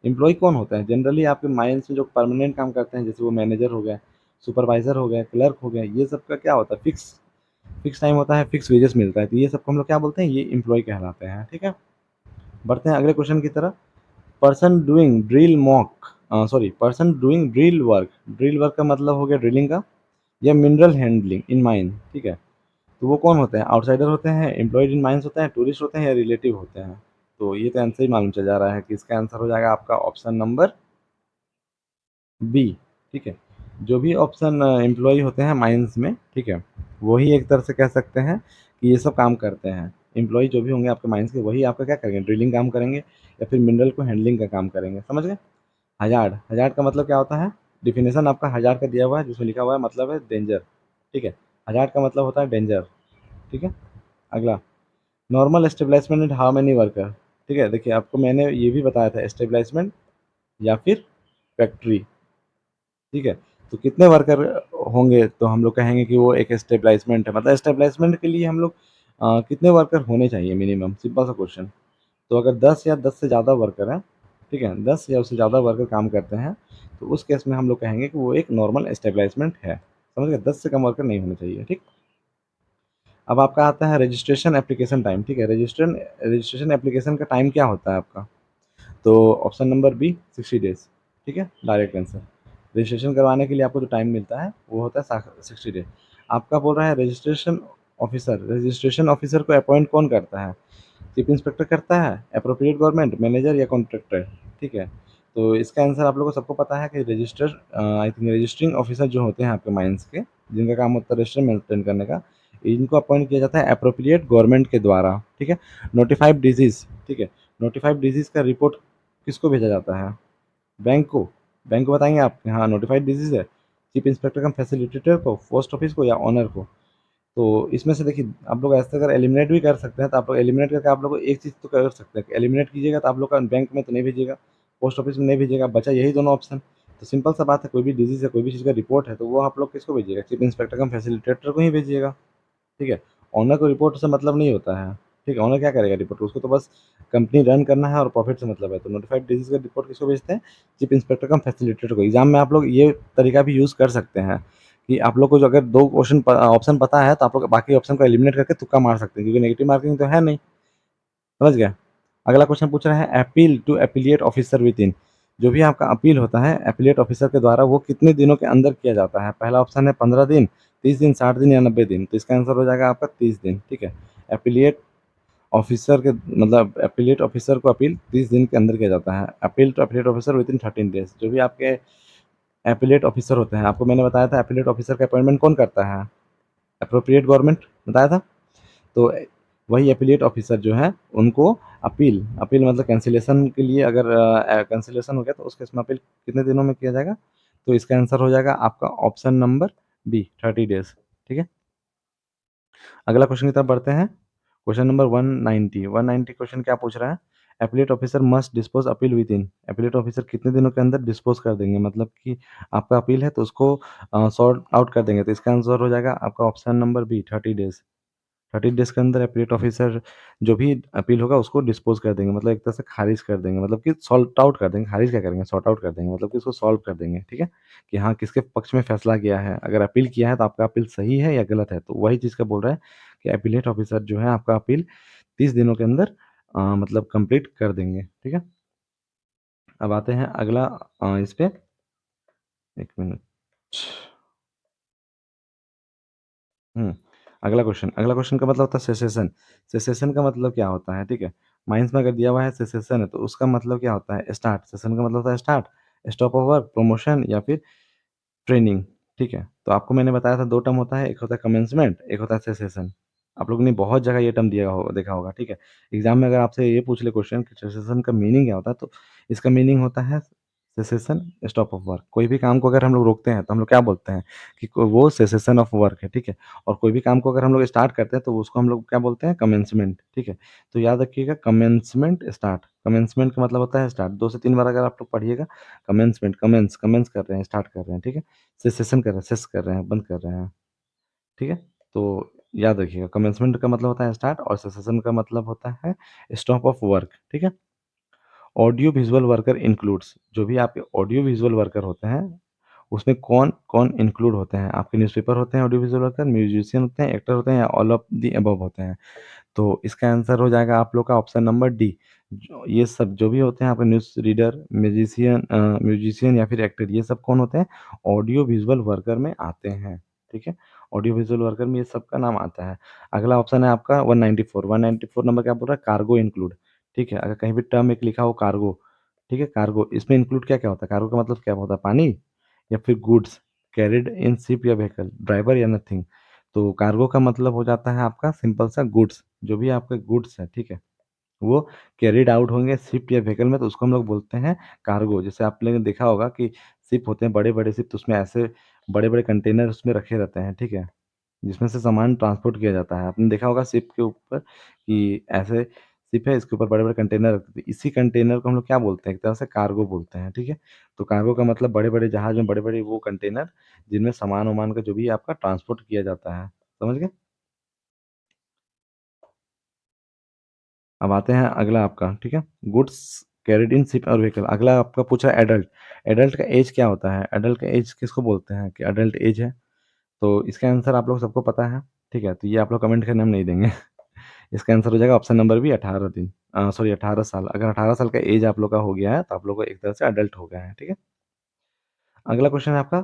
एम्प्लॉय कौन होता है, जनरली आपके माइंस में जो परमानेंट काम करते हैं, जैसे वो मैनेजर हो गया, सुपरवाइजर हो गया, क्लर्क हो गया, ये सब का क्या होता है, फिक्स फिक्स टाइम होता है, फिक्स वेजेस मिलता है, तो ये सबको हम लोग क्या बोलते हैं, ये एम्प्लॉय कहलाते हैं, ठीक है। बढ़ते हैं अगले क्वेश्चन की तरफ। पर्सन डूइंग ड्रिल वर्क का मतलब हो गया ड्रिलिंग का या मिनरल हैंडलिंग इन माइन, ठीक है, तो वो कौन होते हैं, आउटसाइडर होते हैं, एम्प्लॉयड इन माइंस होते हैं, टूरिस्ट होते हैं या रिलेटिव होते हैं। तो ये तो आंसर ही मालूम चल जा रहा है कि इसका आंसर हो जाएगा आपका ऑप्शन नंबर बी, ठीक है, जो भी ऑप्शन एम्प्लॉय होते हैं माइंस में, ठीक है, वही एक तरह से कह सकते हैं कि ये सब काम करते हैं, एम्प्लॉय जो भी होंगे आपके माइंस के वही आपका क्या करेंगे, ड्रिलिंग काम करेंगे या फिर मिनरल को हैंडलिंग का काम करेंगे, समझ गए। हजार्ड, हजार्ड का मतलब क्या होता है, डिफिनेशन आपका हजार्ड का दिया हुआ है जिसमें लिखा हुआ है मतलब है डेंजर, ठीक है, हजार्ड का मतलब होता है डेंजर, ठीक है। अगला, normal establishment and how many worker, ठीक है, देखिए आपको मैंने ये भी बताया था एस्टेब्लिशमेंट या फिर फैक्ट्री, ठीक है, तो कितने वर्कर होंगे तो हम लोग कहेंगे कि वो एक एस्टेब्लिशमेंट है, मतलब एस्टेब्लिशमेंट के लिए हम लोग कितने वर्कर होने चाहिए मिनिमम, सिंपल सा क्वेश्चन। तो अगर 10 या 10 से ज़्यादा वर्कर हैं, ठीक है, 10 या उससे ज़्यादा वर्कर काम करते हैं तो उस केस में हम लोग कहेंगे कि वो एक नॉर्मल एस्टेब्लिशमेंट है, समझ गए, 10 से कम वर्कर नहीं होने चाहिए, ठीक। अब आपका आता है रजिस्ट्रेशन एप्लीकेशन टाइम, ठीक है, रजिस्ट्रेशन एप्लीकेशन का टाइम क्या होता है आपका, तो ऑप्शन नंबर बी 60 डेज, ठीक है, डायरेक्ट आंसर। रजिस्ट्रेशन करवाने के लिए आपको जो टाइम मिलता है वो होता है 60 डेज। आपका बोल रहा है रजिस्ट्रेशन ऑफिसर को अपॉइंट कौन करता है, चीफ इंस्पेक्टर करता है, अप्रोप्रिएट गवर्नमेंट, मैनेजर या कॉन्ट्रैक्टर, ठीक है। तो इसका आंसर आप लोगों को सबको पता है कि आई थिंक रजिस्टरिंग ऑफिसर जो होते हैं आपके माइंस के, जिनका काम होता है रजिस्टर मेंटेन करने का, इनको अपॉइंट किया जाता है अप्रोप्रिएट गवर्नमेंट के द्वारा, ठीक है। नोटिफाइड डिजीज, ठीक है, नोटिफाइड डिजीज का रिपोर्ट किसको भेजा जाता है, बैंक को, बैंक को बताएंगे आप कि हाँ नोटिफाइड डिजीज है, चीफ इंस्पेक्टर कम फैसिलिटेटर को, पोस्ट ऑफिस को या ऑनर को। तो इसमें से देखिए आप लोग ऐसे अगर एलिमिनेट भी कर सकते हैं तो आप लोग एलिमिनेट करके आप लोग को एक चीज़ तो कर सकते हैं, एलिमिनेट कीजिएगा तो आप लोग का बैंक में तो नहीं भेजिएगा, पोस्ट ऑफिस में नहीं भेजिएगा, बचा यही दोनों ऑप्शन। तो सिंपल सा बात है, कोई भी डिजीज़ है, कोई भी चीज़ का रिपोर्ट है तो वो आप लोग किसको भेजिएगा, चीफ इंस्पेक्टर कम फैसिलिटेटर को ही भेजिएगा, ठीक है। ओनर को रिपोर्ट से मतलब नहीं होता है, ठीक है, ओनर क्या करेगा रिपोर्ट, उसको तो बस कंपनी रन करना है और प्रॉफिट से मतलब है, तो नोटिफाइड डिजीज का रिपोर्ट किसको भेजते हैं, चीफ इंस्पेक्टर कम फैसिलिटेटर को। एग्जाम में आप लोग ये तरीका भी यूज़ कर सकते हैं कि आप लोग को जो अगर दो क्वेश्चन ऑप्शन पता है तो आप लोग बाकी ऑप्शन को एलिमिनेट करके तुक्का मार सकते हैं, क्योंकि नेगेटिव मार्किंग तो है नहीं, समझ गया। अगला क्वेश्चन पूछ रहा है appeal to appellate officer within, जो भी आपका अपील होता है एपिलिएट ऑफिसर के द्वारा वो कितने दिनों के अंदर किया जाता है, पहला ऑप्शन है 15 दिन, 30 दिन, 60 दिन या 90 दिन, तो इसका आंसर हो जाएगा आपका 30 दिन, ठीक है। एपिलिएट ऑफिसर के मतलब एपिलिएट ऑफिसर को अपील 30 दिन के अंदर किया जाता है, appeal to appellate officer within 13 days, जो भी आपके एपिलिएट ऑफिसर होते हैं, आपको मैंने बताया था एपिलिएट ऑफिसर का अपॉइंटमेंट कौन करता है, अप्रोप्रिएट गवर्नमेंट बताया था। तो वही एफिलिएट ऑफिसर जो है उनको अपील अपील मतलब कैंसिलेशन के लिए, अगर कैंसिलेशन हो गया तो उस केस में अपील कितने दिनों में किया जाएगा, तो इसका आंसर हो जाएगा आपका ऑप्शन नंबर बी 30 डेज, ठीक है। अगला क्वेश्चन की तरफ बढ़ते हैं। क्वेश्चन नंबर 190 क्वेश्चन क्या पूछ रहा है, affiliate officer must dispose appeal with in, affiliate officer कितने दिनों के अंदर डिस्पोज कर देंगे, मतलब कि आपका अपील है तो उसको सॉर्ट आउट कर देंगे, तो इसका आंसर हो जाएगा आपका option number B 30 days. 30 days के अंदर एपीलेट ऑफिसर जो भी अपील होगा उसको डिस्पोज़ कर देंगे, मतलब एक तरह से खारिज कर देंगे, मतलब कि सॉल्ट आउट कर देंगे, खारिज क्या करेंगे, सॉर्ट आउट कर देंगे, मतलब कि उसको सॉल्व कर देंगे, ठीक है? कि हाँ, किसके पक्ष में फैसला गया है, अगर अपील किया है तो आपका अपील सही है या गलत है, तो वही चीज़ का बोल रहा है कि एपीलेट ऑफिसर जो है आपका अपील 30 दिनों के अंदर मतलब कंप्लीट कर देंगे, ठीक है? अब आते हैं अगला इस पे 1 मिनट। हुँ, अगला क्वेश्चन का मतलब होता है सेसेशन। सेसेशन का मतलब क्या होता है, ठीक है? माइन्स में अगर दिया हुआ है सेसेशन है, तो उसका मतलब क्या होता है स्टार्ट, सेशन का मतलब होता है start, stop of work, promotion या फिर ट्रेनिंग, ठीक है? तो आपको मैंने बताया था 2 टर्म होता है, एक होता है कमेंसमेंट, एक होता है सेसेशन। आप लोगों ने बहुत जगह ये टर्म दिया हो देखा होगा, ठीक है? एग्ज़ाम में अगर आपसे ये पूछ ले क्वेश्चन कि सेसेशन का मीनिंग क्या होता है, तो इसका मीनिंग होता है सेसेशन, स्टॉप ऑफ वर्क। कोई भी काम को अगर हम लोग रोकते हैं, तो हम लोग क्या बोलते हैं कि को वो सेसेशन ऑफ वर्क है, ठीक है? और कोई भी काम को अगर हम लोग स्टार्ट करते हैं, तो उसको हम लोग क्या बोलते हैं कमेंसमेंट, ठीक है? तो याद रखिएगा कमेंसमेंट, स्टार्ट। कमेंसमेंट का मतलब होता है स्टार्ट, 2 से 3 बार अगर आप लोग पढ़िएगा कमेंसमेंट, कमेंस कर रहे हैं, स्टार्ट कर रहे हैं, ठीक है? सेसेशन कर रहे हैं, सेस कर रहे हैं, बंद कर रहे हैं, ठीक है? तो याद रखिएगा कमेंसमेंट का मतलब होता है स्टार्ट और सेसेशन का मतलब होता है स्टॉप ऑफ वर्क, ठीक है? ऑडियो विजुअल वर्कर इंक्लूड्स जो भी आपके ऑडियो विजुअल वर्कर होते हैं, उसमें कौन-कौन इंक्लूड होते हैं? आपके न्यूज़पेपर होते हैं ऑडियो विजुअल वर्कर, म्यूजिशियन होते हैं, एक्टर होते हैं या ऑल ऑफ द अबव होते हैं? तो इसका आंसर हो जाएगा आप लोग का ऑप्शन नंबर डी। जो ये सब जो भी होते हैं आपके न्यूज़ रीडर, म्यूजिशियन या फिर एक्टर ये सब कौन होते हैं? ऑडियो विजुअल वर्कर में आते हैं, ठीक है? ऑडियो विजुअल वर्कर में ये सबका नाम आता है। अगला ऑप्शन है आपका 194, 194 नंबर क्या बोल रहा है? कार्गो इंक्लूड, ठीक है? अगर कहीं भी टर्म एक लिखा हो कार्गो, ठीक है? कार्गो इसमें इंक्लूड क्या-क्या होता है? कार्गो का मतलब क्या होता है? पानी या फिर गुड्स कैरिड इन शिप या व्हीकल, ड्राइवर या नथिंग। तो कार्गो का मतलब हो जाता है आपका सिंपल सा गुड्स, जो भी आपके गुड्स हैं, ठीक है? वो कैरिड आउट होंगे शिप या व्हीकल में तो उसको हम लोग बोलते हैं कार्गो। जैसे आपने देखा होगा कि शिप होते हैं बड़े-बड़े शिप तो उसमें ऐसे बड़े-बड़े कंटेनर उसमें रखे रहते हैं, ठीक है? जिसमें से सामान ट्रांसपोर्ट किया जाता है। आपने देखा होगा शिप के ऊपर कि ऐसे शिप है इसके ऊपर बड़े-बड़े कंटेनर रखते थे। इसी कंटेनर को हम लोग क्या बोलते हैं? एक तरह से कार्गो बोलते हैं, ठीक है? तो कार्गो का मतलब बड़े-बड़े जहाज में बड़े-बड़े वो कंटेनर जिनमें सामान-वामान का जो भी आपका ट्रांसपोर्ट किया जाता है। समझ गए? अब आते हैं अगला आपका, ठीक है? गुड्स कैरिड इन शिप और व्हीकल। अगला आपका पूछा है एडल्ट। एडल्ट का ऐज क्या होता है? एडल्ट का ऐज किसको बोलते हैं कि एडल्ट ऐज है? तो इसका आंसर आप लोग सबको पता है, ठीक है? तो ये आप लोग कमेंट करने हम नहीं देंगे। इसका आंसर हो जाएगा ऑप्शन नंबर बी 18 दिन। सॉरी 18 साल। अगर 18 साल का ऐज आप लोग का हो गया है, तो आप लोग को एक तरह से एडल्ट हो गए हैं, ठीक है? अगला क्वेश्चन है आपका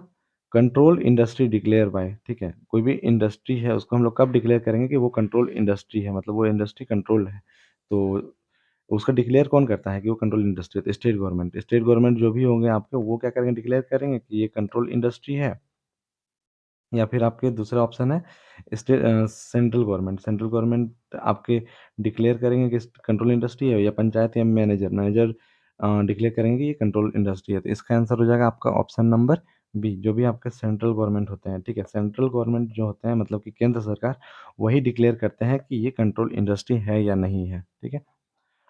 कंट्रोल इंडस्ट्री डिक्लेयर बाय, ठीक है? कोई भी इंडस्ट्री है उसको हम लोग कब डिक्लेयर करेंगे कि वो कंट्रोल इंडस्ट्री है, मतलब वो इंडस्ट्री कंट्रोल्ड है। तो उसका डिक्लेयर कौन करता है कि वो कंट्रोल इंडस्ट्री है? तो स्टेट गवर्नमेंट। स्टेट गवर्नमेंट जो भी होंगे आपके वो क्या करेंगे डिक्लेयर करेंगे कि ये कंट्रोल इंडस्ट्री है या फिर आपके दूसरा ऑप्शन है सेंट्रल गवर्नमेंट। सेंट्रल गवर्नमेंट आपके डिक्लेयर करेंगे कि कंट्रोल इंडस्ट्री है या पंचायत या मैनेजर डिक्लेयर करेंगे कि ये कंट्रोल इंडस्ट्री है। तो इसका आंसर हो जाएगा आपका ऑप्शन नंबर बी, जो भी आपके सेंट्रल गवर्नमेंट होते हैं, ठीक है? सेंट्रल गवर्नमेंट जो होते हैं मतलब कि केंद्र सरकार, वही डिक्लेयर करते हैं कि ये कंट्रोल इंडस्ट्री है या नहीं है, ठीक है?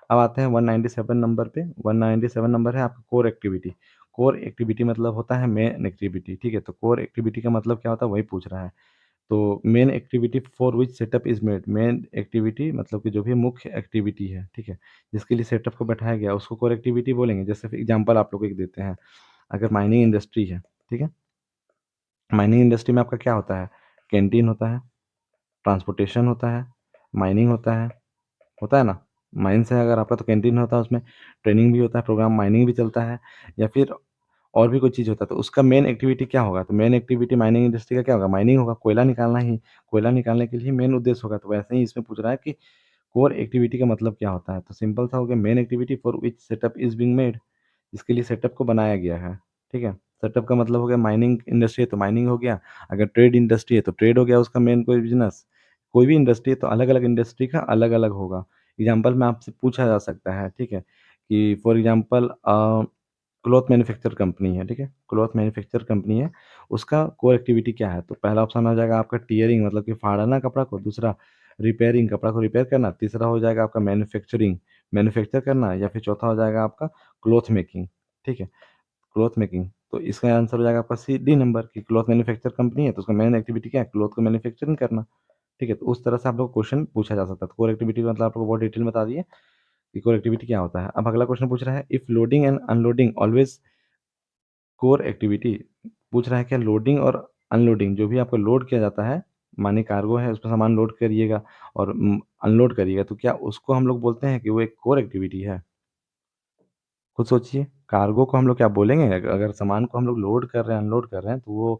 अब आते हैं 197 नंबर पे। 197 नंबर है आपका कोर एक्टिविटी। कोर एक्टिविटी मतलब होता है मेन एक्टिविटी, ठीक है? तो कोर एक्टिविटी का मतलब क्या होता है वही पूछ रहा है। तो main activity for which setup is made. Main activity मतलब कि जो भी मुख्य एक्टिविटी है, ठीक है? जिसके लिए सेटअप को बैठाया गया उसको कोर एक्टिविटी बोलेंगे। जैसे फॉर एग्ज़ाम्पल आप लोग को एक देते हैं, अगर माइनिंग इंडस्ट्री है, ठीक है? माइनिंग इंडस्ट्री में आपका क्या होता है? कैंटीन होता है, ट्रांसपोर्टेशन होता है, माइनिंग होता है ना? माइन्स है अगर आपका तो कैंटीन होता है उसमें, ट्रेनिंग भी होता है, प्रोग्राम माइनिंग भी चलता है या फिर और भी कोई चीज़ होता है, तो उसका मेन एक्टिविटी क्या होगा? तो मेन एक्टिविटी माइनिंग इंडस्ट्री का क्या होगा? माइनिंग होगा, कोयला निकालना ही। कोयला निकालने के लिए मेन उद्देश्य होगा, तो वैसे ही इसमें पूछ रहा है कि कोर एक्टिविटी का मतलब क्या होता है? तो सिंपल सा हो गया main activity for which setup is being made, जिसके लिए सेटअप को बनाया गया है, ठीक है? सेटअप का मतलब हो गया माइनिंग इंडस्ट्री है तो माइनिंग हो गया, अगर ट्रेड इंडस्ट्री है तो ट्रेड हो गया उसका मेन कोई बिज़नेस। कोई भी इंडस्ट्री है तो अलग-अलग इंडस्ट्री का अलग-अलग होगा। एग्ज़ाम्पल में आपसे पूछा जा सकता है, ठीक है? कि for example cloth manufacture company है, ठीक है? क्लॉथ मैन्युफैक्चर कंपनी है, उसका कोर एक्टिविटी क्या है? तो पहला ऑप्शन हो जाएगा आपका टियरिंग मतलब कि फाड़ना कपड़ा को, दूसरा रिपेयरिंग कपड़ा को रिपेयर करना, तीसरा हो जाएगा आपका मैन्युफैक्चरिंग, मैन्युफैक्चर करना या फिर चौथा हो जाएगा आपका क्लॉथ मेकिंग, ठीक है? क्लॉथ मेकिंग, तो इसका आंसर हो जाएगा आपका सी डी नंबर कि क्लॉथ मैन्युफैक्चर कंपनी है, तो उसका मेन एक्टिविटी क्या है? क्लॉथ को मैन्युफैक्चरिंग करना, ठीक है, तो उस तरह से आप लोग को क्वेश्चन पूछा जा सकता है। तो कोर एक्टिविटी मतलब आप लोग को बहुत डिटेल में बता दिए कि कोर एक्टिविटी क्या होता है। अब अगला क्वेश्चन पूछ रहा है, if loading and unloading always core activity, पूछ रहा है क्या लोडिंग और अनलोडिंग जो भी आपको लोड किया जाता है, माने कार्गो है उसमें सामान लोड करिएगा और अनलोड करिएगा, तो क्या उसको हम लोग बोलते हैं कि वो एक कोर एक्टिविटी है? खुद सोचिए, कार्गो को हम लोग क्या बोलेंगे? अगर सामान को हम लोग लोड कर रहे हैं, अनलोड कर रहे हैं, तो वो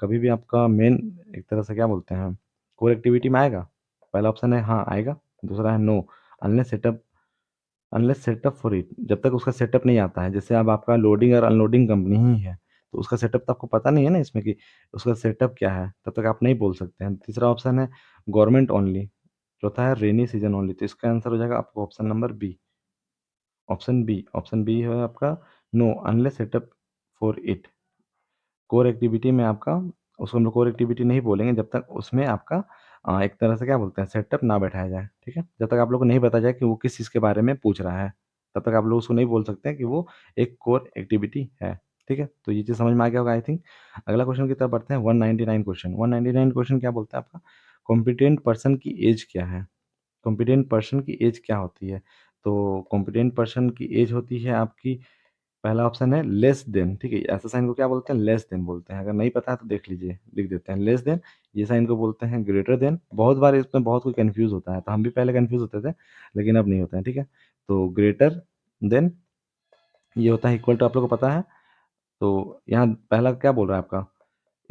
कभी भी आपका मेन एक तरह से क्या बोलते हैं, कोर एक्टिविटी में आएगा? पहला ऑप्शन है हाँ आएगा, दूसरा है no, unless setup, unless setup for it, जब तक उसका सेटअप नहीं आता है। जैसे अब आपका लोडिंग और अनलोडिंग कंपनी ही है, तो उसका सेटअप तो आपको पता नहीं है ना इसमें कि उसका सेटअप क्या है, तब तक आप नहीं बोल सकते हैं। तीसरा ऑप्शन है गवर्नमेंट ओनली, चौथा है रेनी सीजन ओनली, तो इसका आंसर हो जाएगा आपको option number B. Option B, option B है आपका no unless setup for it. Core activity में आपका, उसको हम लोग कोर एक्टिविटी नहीं बोलेंगे जब तक उसमें आपका एक तरह से क्या बोलते हैं सेटअप ना बैठाया जाए, ठीक है? जब तक आप लोग को नहीं बताया जाए कि वो किस चीज़ के बारे में पूछ रहा है, तब तक आप लोग उसको नहीं बोल सकते हैं कि वो एक कोर एक्टिविटी है, ठीक है? तो ये चीज़ समझ में आ गया होगा आई थिंक। अगला क्वेश्चन की तरफ बढ़ते हैं, 199 क्वेश्चन। 199 क्वेश्चन क्या बोलता है आपका, कॉम्पिटेंट पर्सन की एज क्या है? कॉम्पिटेंट पर्सन की एज क्या होती है? तो कॉम्पिटेंट पर्सन की एज होती है आपकी, पहला ऑप्शन है लेस देन, ठीक है? ऐसा साइन को क्या बोलते हैं? लेस देन बोलते हैं। अगर नहीं पता है तो देख लीजिए, लिख देते हैं लेस देन। ये साइन को बोलते हैं ग्रेटर देन। बहुत बार इसमें बहुत कोई कन्फ्यूज़ होता है, तो हम भी पहले कन्फ्यूज़ होते थे, लेकिन अब नहीं होते हैं, ठीक है? तो ग्रेटर देन ये होता है इक्वल टू, आप लोग को पता है। तो यहाँ पहला क्या बोल रहा है आपका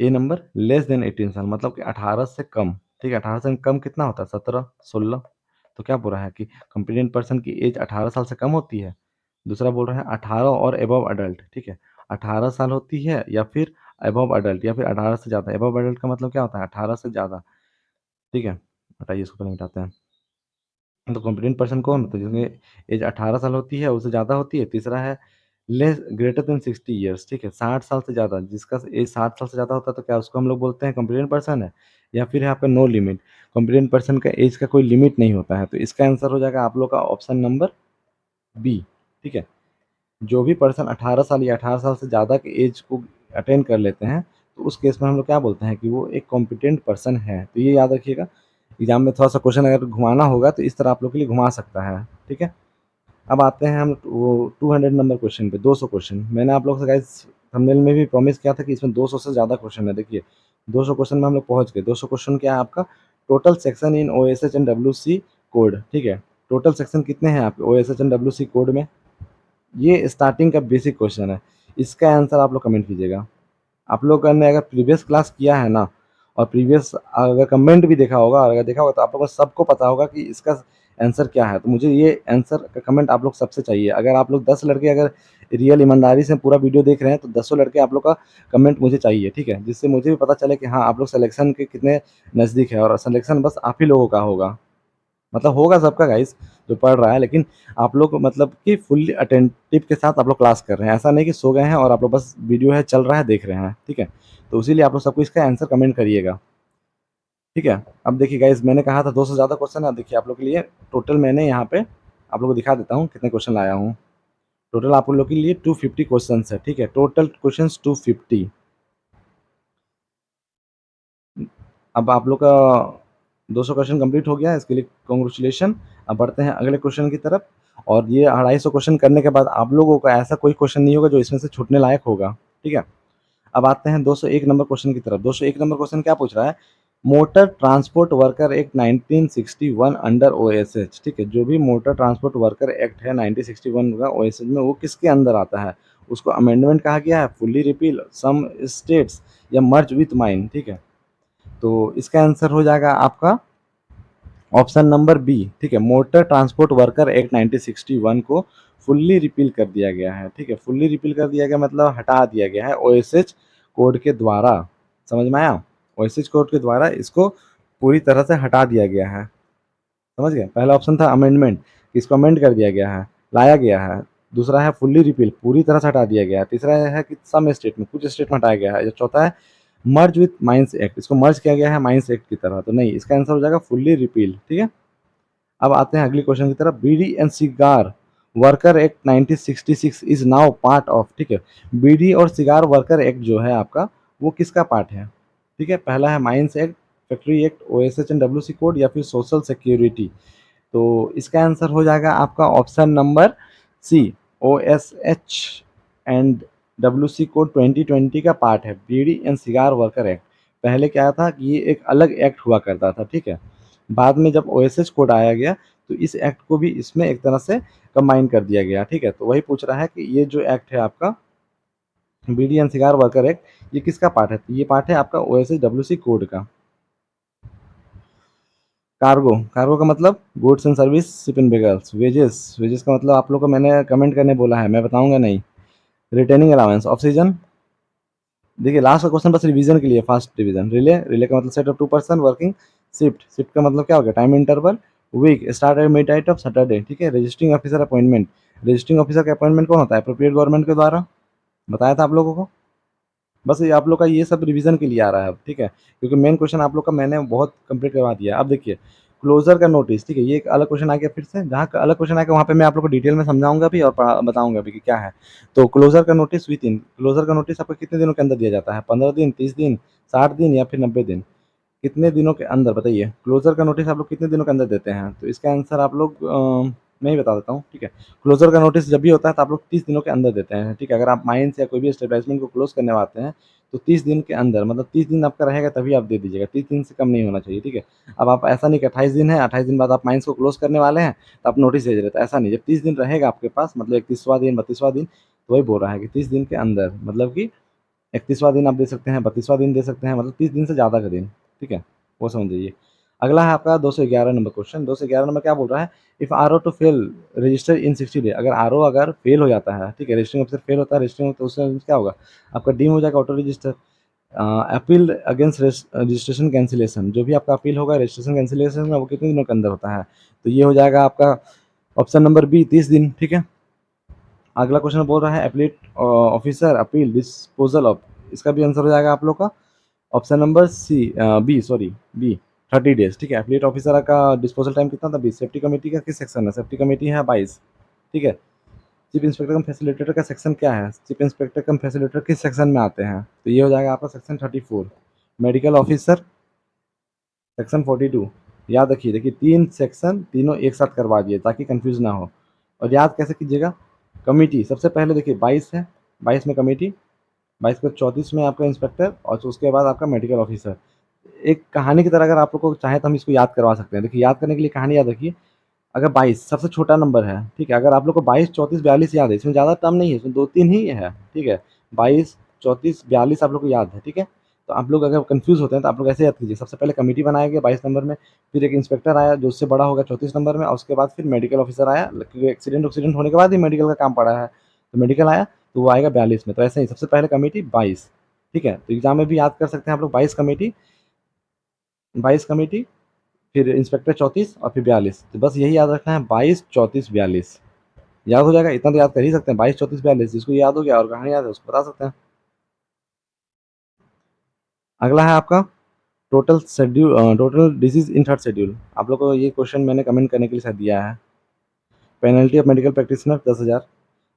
ए नंबर, लेस देन 18 साल मतलब कि 18 से कम, ठीक है? 18 से कम कितना होता है? 17, 16। तो क्या बोल रहा है कि कॉम्पिटेंट पर्सन की एज 18 साल से कम होती है। दूसरा बोल रहा है 18 और अबव अडल्ट, ठीक है? 18 साल होती है या फिर अबव अडल्ट या फिर 18 से ज़्यादा। अबव अडल्ट का मतलब क्या होता है? 18 से ज़्यादा, ठीक है? हटाइए इसको, पहले मिटाते हैं। तो कॉम्पिटेंट पर्सन कौन होता है? जिसकी एज 18 साल होती है, उससे ज़्यादा होती है। तीसरा है लेस ग्रेटर देन 60 ईयर्स, ठीक है? 60 साल से ज़्यादा, जिसका एज 60 साल से ज़्यादा होता है, तो क्या उसको हम लोग बोलते हैं कॉम्पिटेंट पर्सन है? या फिर है आपका नो लिमिट, कॉम्पिटेंट पर्सन का एज का कोई लिमिट नहीं होता है। तो इसका आंसर हो जाएगा आप लोग का ऑप्शन नंबर बी, ठीक है? जो भी पर्सन 18 साल या 18 साल से ज़्यादा की एज को अटेन कर लेते हैं, तो उस केस में हम लोग क्या बोलते हैं कि वो एक कॉम्पिटेंट पर्सन है। तो ये याद रखिएगा, एग्ज़ाम में थोड़ा-सा क्वेश्चन अगर घुमाना होगा तो इस तरह आप लोग के लिए घुमा सकता है, ठीक है? अब आते हैं हम वो 200 नंबर क्वेश्चन पे, 200 क्वेश्चन। मैंने आप लोग से गाइस थंबनेल में भी प्रॉमिस किया था कि इसमें 200 से ज़्यादा क्वेश्चन है। देखिए 200 क्वेश्चन में हम लोग पहुँच गए। 200 क्वेश्चन क्या है आपका, total section in OSH and WC code, ठीक है? टोटल सेक्शन कितने हैं आपके ओएसएच एंड डब्ल्यूसी कोड में? ये स्टार्टिंग का बेसिक क्वेश्चन है। इसका आंसर आप लोग कमेंट कीजिएगा। आप लोगों ने अगर प्रीवियस क्लास किया है ना, और प्रीवियस अगर कमेंट भी देखा होगा, और अगर देखा होगा तो आप लोगों को सबको पता होगा कि इसका आंसर क्या है। तो मुझे ये आंसर का कमेंट आप लोग सबसे चाहिए। अगर आप लोग 10 लड़के अगर रियल ईमानदारी से पूरा वीडियो देख रहे हैं, तो 10 लड़के आप लोग का कमेंट मुझे चाहिए, ठीक है? जिससे मुझे भी पता चले कि हाँ, आप लोग सिलेक्शन के कितने नज़दीक है, और सिलेक्शन बस आप ही लोगों का होगा। मतलब होगा सबका गाइस जो पढ़ रहा है, लेकिन आप लोग मतलब कि फुल्ली अटेंटिव के साथ आप लोग क्लास कर रहे हैं। ऐसा नहीं कि सो गए हैं और आप लोग बस वीडियो है चल रहा है देख रहे हैं, ठीक है? तो इसीलिए आप लोग सबको इसका आंसर कमेंट करिएगा, ठीक है? अब देखिए गाइस, मैंने कहा था 200 से ज़्यादा क्वेश्चन है। अब देखिए आप लोग के लिए टोटल मैंने यहाँ पे आप लोग को दिखा देता हूँ कितने क्वेश्चन लाया हूँ। टोटल आप लोग के लिए 250 क्वेश्चंस है, ठीक है? Total questions 250। अब आप लोग का 200 क्वेश्चन कंप्लीट हो गया है, इसके लिए कांग्रेचुलेशन। अब बढ़ते हैं अगले क्वेश्चन की तरफ, और ये 250 क्वेश्चन करने के बाद आप लोगों का ऐसा कोई क्वेश्चन नहीं होगा जो इसमें से छूटने लायक होगा, ठीक है? अब आते हैं 201 नंबर क्वेश्चन की तरफ। 201 नंबर क्वेश्चन क्या पूछ रहा है, motor transport worker act 1961 under OSH, ठीक है? जो भी मोटर ट्रांसपोर्ट वर्कर एक्ट है 1961 का ओएसएच में, वो किसके अंदर आता है? उसको अमेंडमेंट कहा गया है, फुल्ली रिपील, सम स्टेट्स, या मर्ज विथ माइन, ठीक है? तो इसका आंसर हो जाएगा आपका ऑप्शन नंबर बी, ठीक है? मोटर ट्रांसपोर्ट वर्कर एक्ट 1961 को फुल्ली रिपील कर दिया गया है, ठीक है? फुल्ली रिपील कर दिया गया मतलब हटा दिया गया है ओएसएच कोड के द्वारा। समझ में आया? ओएसएच कोड के द्वारा इसको पूरी तरह से हटा दिया गया है। समझ गए? पहला ऑप्शन था अमेंडमेंट, इसको अमेंड कर दिया गया है, लाया गया है। दूसरा है फुल्ली रिपील, पूरी तरह से हटा दिया गया है। तीसरा है कि सम स्टेट में, कुछ स्टेट में हटाया गया है। या चौथा है मर्ज विथ माइंस एक्ट, इसको मर्ज किया गया है माइंस एक्ट की तरह। तो नहीं, इसका आंसर हो जाएगा फुल्ली रिपील, ठीक है? अब आते हैं अगली क्वेश्चन की तरफ। Bidi and cigar worker act 1966 is now part of, ठीक है? बीडी और सिगार वर्कर एक्ट जो है आपका, वो किसका पार्ट है? ठीक है, पहला है mines act, factory act, OSH and WC code या फिर सोशल सिक्योरिटी। तो इसका आंसर हो जाएगा आपका option number C, OSH and WC code 2020 का पार्ट है, bidi and cigar worker act. पहले क्या था कि ये एक अलग एक्ट हुआ करता था, ठीक है। बाद में जब ओएसएच कोड आया गया तो इस एक्ट को भी इसमें एक तरह से कंबाइन कर दिया गया, ठीक है। तो वही पूछ रहा है कि ये जो एक्ट है आपका beedi and cigar worker act, ये किसका पार्ट है? तो ये पार्ट है आपका ओएसएच डब्ल्यूसी कोड का। कार्गो, कार्गो का मतलब goods and service ship and vessels. Wages, wages का मतलब आप लोग को मैंने कमेंट करने बोला है, मैं बताऊंगा नहीं। Retaining allowance. ऑफ सीजन, देखिए लास्ट का क्वेश्चन बस रिवीजन के लिए, फास्ट रिवीजन। रिले, रिले का मतलब set of 2 person working. Shift, shift का मतलब क्या हो गया? Time interval. Week, start at midnight of Saturday, ठीक है। Registering officer appointment, registering officer का अपॉइंटमेंट कौन होता है? अप्रोप्रिएट गवर्नमेंट के द्वारा, बताया था आप लोगों को। बस ये आप लोग का ये सब रिवीजन के लिए आ रहा है अब, ठीक है, क्योंकि मेन क्वेश्चन आप लोग का मैंने बहुत कंप्लीट करवा दिया। अब देखिए क्लोजर का नोटिस, ठीक है, ये एक अलग क्वेश्चन आ गया फिर से। जहाँ का अलग क्वेश्चन आएगा वहाँ पे मैं आप लोग को डिटेल में समझाऊंगा भी और बताऊंगा भी कि क्या है। तो क्लोजर का नोटिस विद इन, क्लोजर का नोटिस आपको कितने दिनों के अंदर दिया जाता है? 15 दिन, 30 दिन, 60 दिन या फिर 90 दिन? कितने दिनों के अंदर बताइए? क्लोजर का नोटिस आप लोग कितने दिनों के अंदर देते हैं? तो इसका आंसर आप लोग मैं ही बता देता हूँ, ठीक है। क्लोजर का नोटिस जब भी होता है तो आप लोग 30 दिनों के अंदर देते हैं, ठीक है। अगर आप माइंस या कोई भी एस्टेब्लिशमेंट को क्लोज करने वाते हैं तो 30 दिन के अंदर, मतलब 30 दिन आपका रहेगा तभी आप दे दीजिएगा, 30 दिन से कम नहीं होना चाहिए, ठीक है। अब आप ऐसा नहीं कि 28 दिन है, 28 दिन बाद आप माइंस को क्लोज करने वाले हैं तो आप नोटिस भेज रहे थे, ऐसा नहीं। जब 30 दिन रहेगा आपके पास, मतलब 31वां दिन, 32वां दिन, तो वही बोल रहा है कि 30 दिन के अंदर, मतलब कि 31वां दिन आप दे सकते हैं, 32वां दिन दे सकते हैं, मतलब 30 दिन से ज़्यादा का दिन, ठीक है, वो समझ जाइए। अगला है आपका 211 नंबर क्वेश्चन। 211 नंबर क्या बोल रहा है? If R O to fail register in 60 day, अगर आर ओ अगर फेल हो जाता है, ठीक है, रजिस्टरिंग ऑफिसर फेल होता है, रजिस्टरिंग तो उससे क्या होगा? आपका डीम हो जाएगा auto register. Appeal against registration cancellation, जो भी आपका अपील होगा रजिस्ट्रेशन कैंसिलेशन में, वो कितने दिनों के अंदर होता है? तो ये हो जाएगा आपका ऑप्शन नंबर बी, 30 दिन, ठीक है। अगला क्वेश्चन बोल रहा है appellate officer appeal disposal of, इसका भी आंसर हो जाएगा आप लोग का option number C, B, sorry B, 30 days, ठीक है। एफिलिएट ऑफिसर का डिस्पोजल टाइम कितना था? 20। सेफ्टी कमेटी का किस सेक्शन है? सेफ्टी कमेटी है 22, ठीक है। चीफ इंस्पेक्टर कम फैसिलिटेटर का सेक्शन क्या है? चीफ इंस्पेक्टर कम फैसिलिटेटर किस सेक्शन में आते हैं? तो ये हो जाएगा आपका सेक्शन 34। Medical officer section 42। याद रखिए, देखिए 3 सेक्शन तीनों एक साथ करवा दिए ताकि कंफ्यूज ना हो। और याद कैसे कीजिएगा? कमेटी सबसे पहले देखिए 22 है, 22 में कमेटी, 22 के 34 में आपका इंस्पेक्टर, और उसके बाद आपका मेडिकल ऑफिसर। एक कहानी की तरह अगर आप लोग को चाहे तो हम इसको याद करवा सकते हैं। देखिए याद करने के लिए कहानी याद रखिए। अगर 22 सबसे छोटा नंबर है, ठीक है, अगर आप लोग को 22, 34, 42 याद है, इसमें ज़्यादा टर्म नहीं है, इसमें 2-3 ही है, ठीक है। 22, 34, 42 आप लोग को याद है, ठीक है। तो आप लोग अगर कंफ्यूज होते हैं तो आप लोग ऐसे याद कीजिए, सबसे पहले कमेटी बनाया गया 22 नंबर में, फिर एक इंस्पेक्टर आया जो उससे बड़ा होगा 34 नंबर में, और उसके बाद फिर मेडिकल ऑफिसर आया, क्योंकि एक्सीडेंट होने के बाद ही मेडिकल का काम पड़ा है, तो मेडिकल आया तो वो आएगा 42 में। तो ऐसे ही सबसे पहले कमेटी 22, ठीक है। तो एग्जाम में भी याद कर सकते हैं आप लोग, 22 कमेटी, 22 कमेटी, फिर इंस्पेक्टर 34 और फिर 42। तो बस यही याद रखना है, 22, 34, 42 याद हो जाएगा। इतना तो याद कर ही सकते हैं, 22, 34, 42, जिसको याद हो गया और कहानी याद है उसको बता सकते हैं। अगला है आपका total schedule, total disease in third schedule. आप लोग को ये क्वेश्चन मैंने कमेंट करने के लिए शायद दिया है। Penalty of medical practitioner 10,000।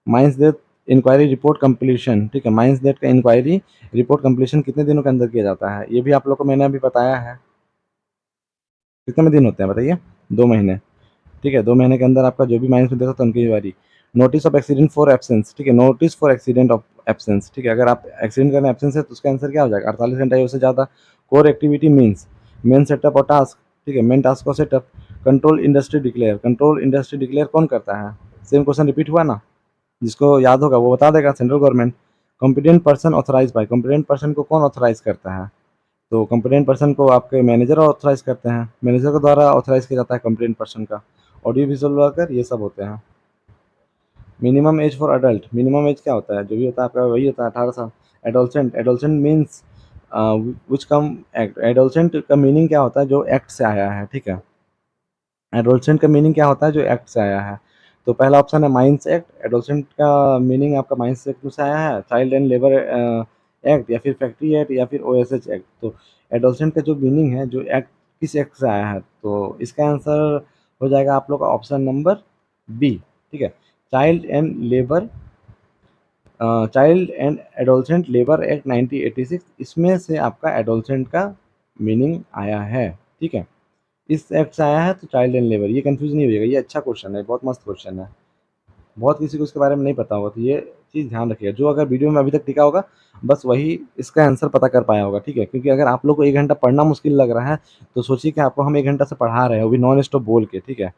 Mines death inquiry report completion, ठीक है, माइंस डेथ का इंक्वायरी रिपोर्ट कंप्लीशन कितने दिनों के अंदर किया जाता है? ये भी आप लोग को मैंने अभी बताया है। कितने में दिन होते हैं बताइए? 2 महीने, ठीक है। 2 महीने के अंदर आपका जो भी माइनस में देता है उनकी बारी। Notice of accident for absence, ठीक है, notice for accident of absence, ठीक है। अगर आप एक्सीडेंट करने एब्सेंस है तो उसका आंसर क्या हो जाएगा? 48 घंटा या उससे ज़्यादा। Core activity means main setup और टास्क, ठीक है, मेन टास्क और setup. Control industry declare, control industry declare कौन करता है? सेम क्वेश्चन रिपीट हुआ ना, जिसको याद होगा वो बता देगा, central government. Competent person authorise by, competent person को कौन ऑथराइज करता है? तो कंप्लेंट पर्सन को आपके मैनेजर ऑथराइज करते हैं, मैनेजर के द्वारा ऑथराइज किया जाता है कंप्लेंट पर्सन का। ऑडियो विजुअल वर्कर ये सब होते हैं। Minimum age for adult, minimum age क्या होता है? जो भी होता है आपका वही होता है, 18 साल। Adolescent, adolescent means which come act, adolescent का मीनिंग क्या होता है? जो एक्ट से आया है, ठीक है। एडोलसेंट का मीनिंग क्या होता है? जो एक्ट से आया है। तो पहला ऑप्शन है माइंस एक्ट। एडोलसेंट का मीनिंग आपका माइंस एक्ट से आया है, चाइल्ड एंड लेबर एक्ट या फिर फैक्ट्री एक्ट या फिर ओएसएच एक्ट। तो एडोलसेंट का जो मीनिंग है, जो एक्ट किस एक्ट से आया है, तो इसका आंसर हो जाएगा आप लोग का ऑप्शन नंबर बी, ठीक है। Child and labour, child and adolescent labour act 1986, इसमें से आपका एडोलसेंट का मीनिंग आया है, ठीक है। इस एक्ट से आया है तो चाइल्ड एंड लेबर, ये कंफ्यूज नहीं होइएगा, ये अच्छा क्वेश्चन है, बहुत मस्त क्वेश्चन है। बहुत किसी को इसके बारे में नहीं पता होगा, तो ये चीज़ ध्यान रखिएगा। जो अगर वीडियो में अभी तक टिका होगा, बस वही इसका आंसर पता कर पाया होगा, ठीक है। क्योंकि अगर आप लोग को 1 घंटा पढ़ना मुश्किल लग रहा है, तो सोचिए कि आपको हम 1 घंटा से पढ़ा रहे हैं, वो भी नॉन स्टॉप बोल के, ठीक है।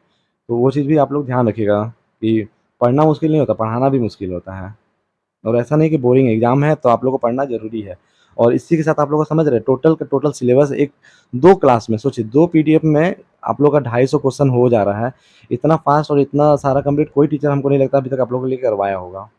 तो वो चीज़ भी आप लोग ध्यान रखिएगा कि पढ़ना मुश्किल नहीं होता, पढ़ाना भी मुश्किल होता है। और ऐसा नहीं कि बोरिंग एग्जाम है तो आप लोगों को पढ़ना ज़रूरी है। और इसी के साथ आप लोग को समझ रहे हैं टोटल का टोटल सिलेबस एक 2 क्लास में सोचिए 2 पीडीएफ में आप लोग का 250 क्वेश्चन हो जा रहा है। इतना फास्ट और इतना सारा कंप्लीट कोई टीचर हमको नहीं लगता अभी तक आप लोगों के लिए करवाया होगा।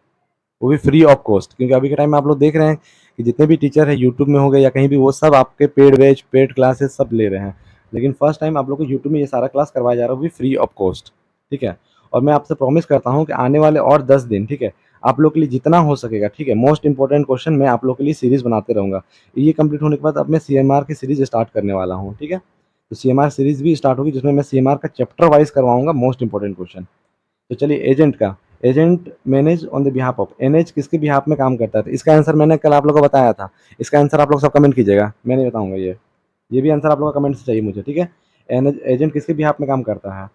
वो भी फ्री ऑफ कॉस्ट, क्योंकि अभी के टाइम में आप लोग देख रहे हैं कि जितने भी टीचर हैं यूट्यूब में हो गए या कहीं भी, वो सब आपके पेड बैच, पेड क्लासेस सब ले रहे हैं। लेकिन फर्स्ट टाइम आप लोग को यूट्यूब में ये सारा क्लास करवाया जा रहा है, वो भी फ्री ऑफ कॉस्ट, ठीक है। और मैं आपसे प्रॉमिस करता हूँ कि आने वाले और 10 दिन, ठीक है, आप लोग के लिए जितना हो सकेगा, ठीक है, मोस्ट इंपॉर्टेंट क्वेश्चन मैं आप लोग के लिए सीरीज बनाते रहूँगा। ये कंप्लीट होने के बाद अब मैं सीएमआर की सीरीज स्टार्ट करने वाला हूँ, ठीक है। तो सीएमआर सीरीज भी स्टार्ट होगी, जिसमें मैं सीएमआर का चैप्टर वाइज करवाऊंगा मोस्ट इंपॉर्टेंट क्वेश्चन। तो चलिए एजेंट का, agent manage on the behalf of, NH किसके बिहाफ में काम करता है, तो इसका आंसर मैंने कल आप लोगों को बताया था। इसका आंसर आप लोग सब कमेंट कीजिएगा, मैं नहीं बताऊंगा ये भी आंसर आप लोगों का कमेंट से चाहिए मुझे, ठीक है। एजेंट किसके बिहाफ में काम करता है,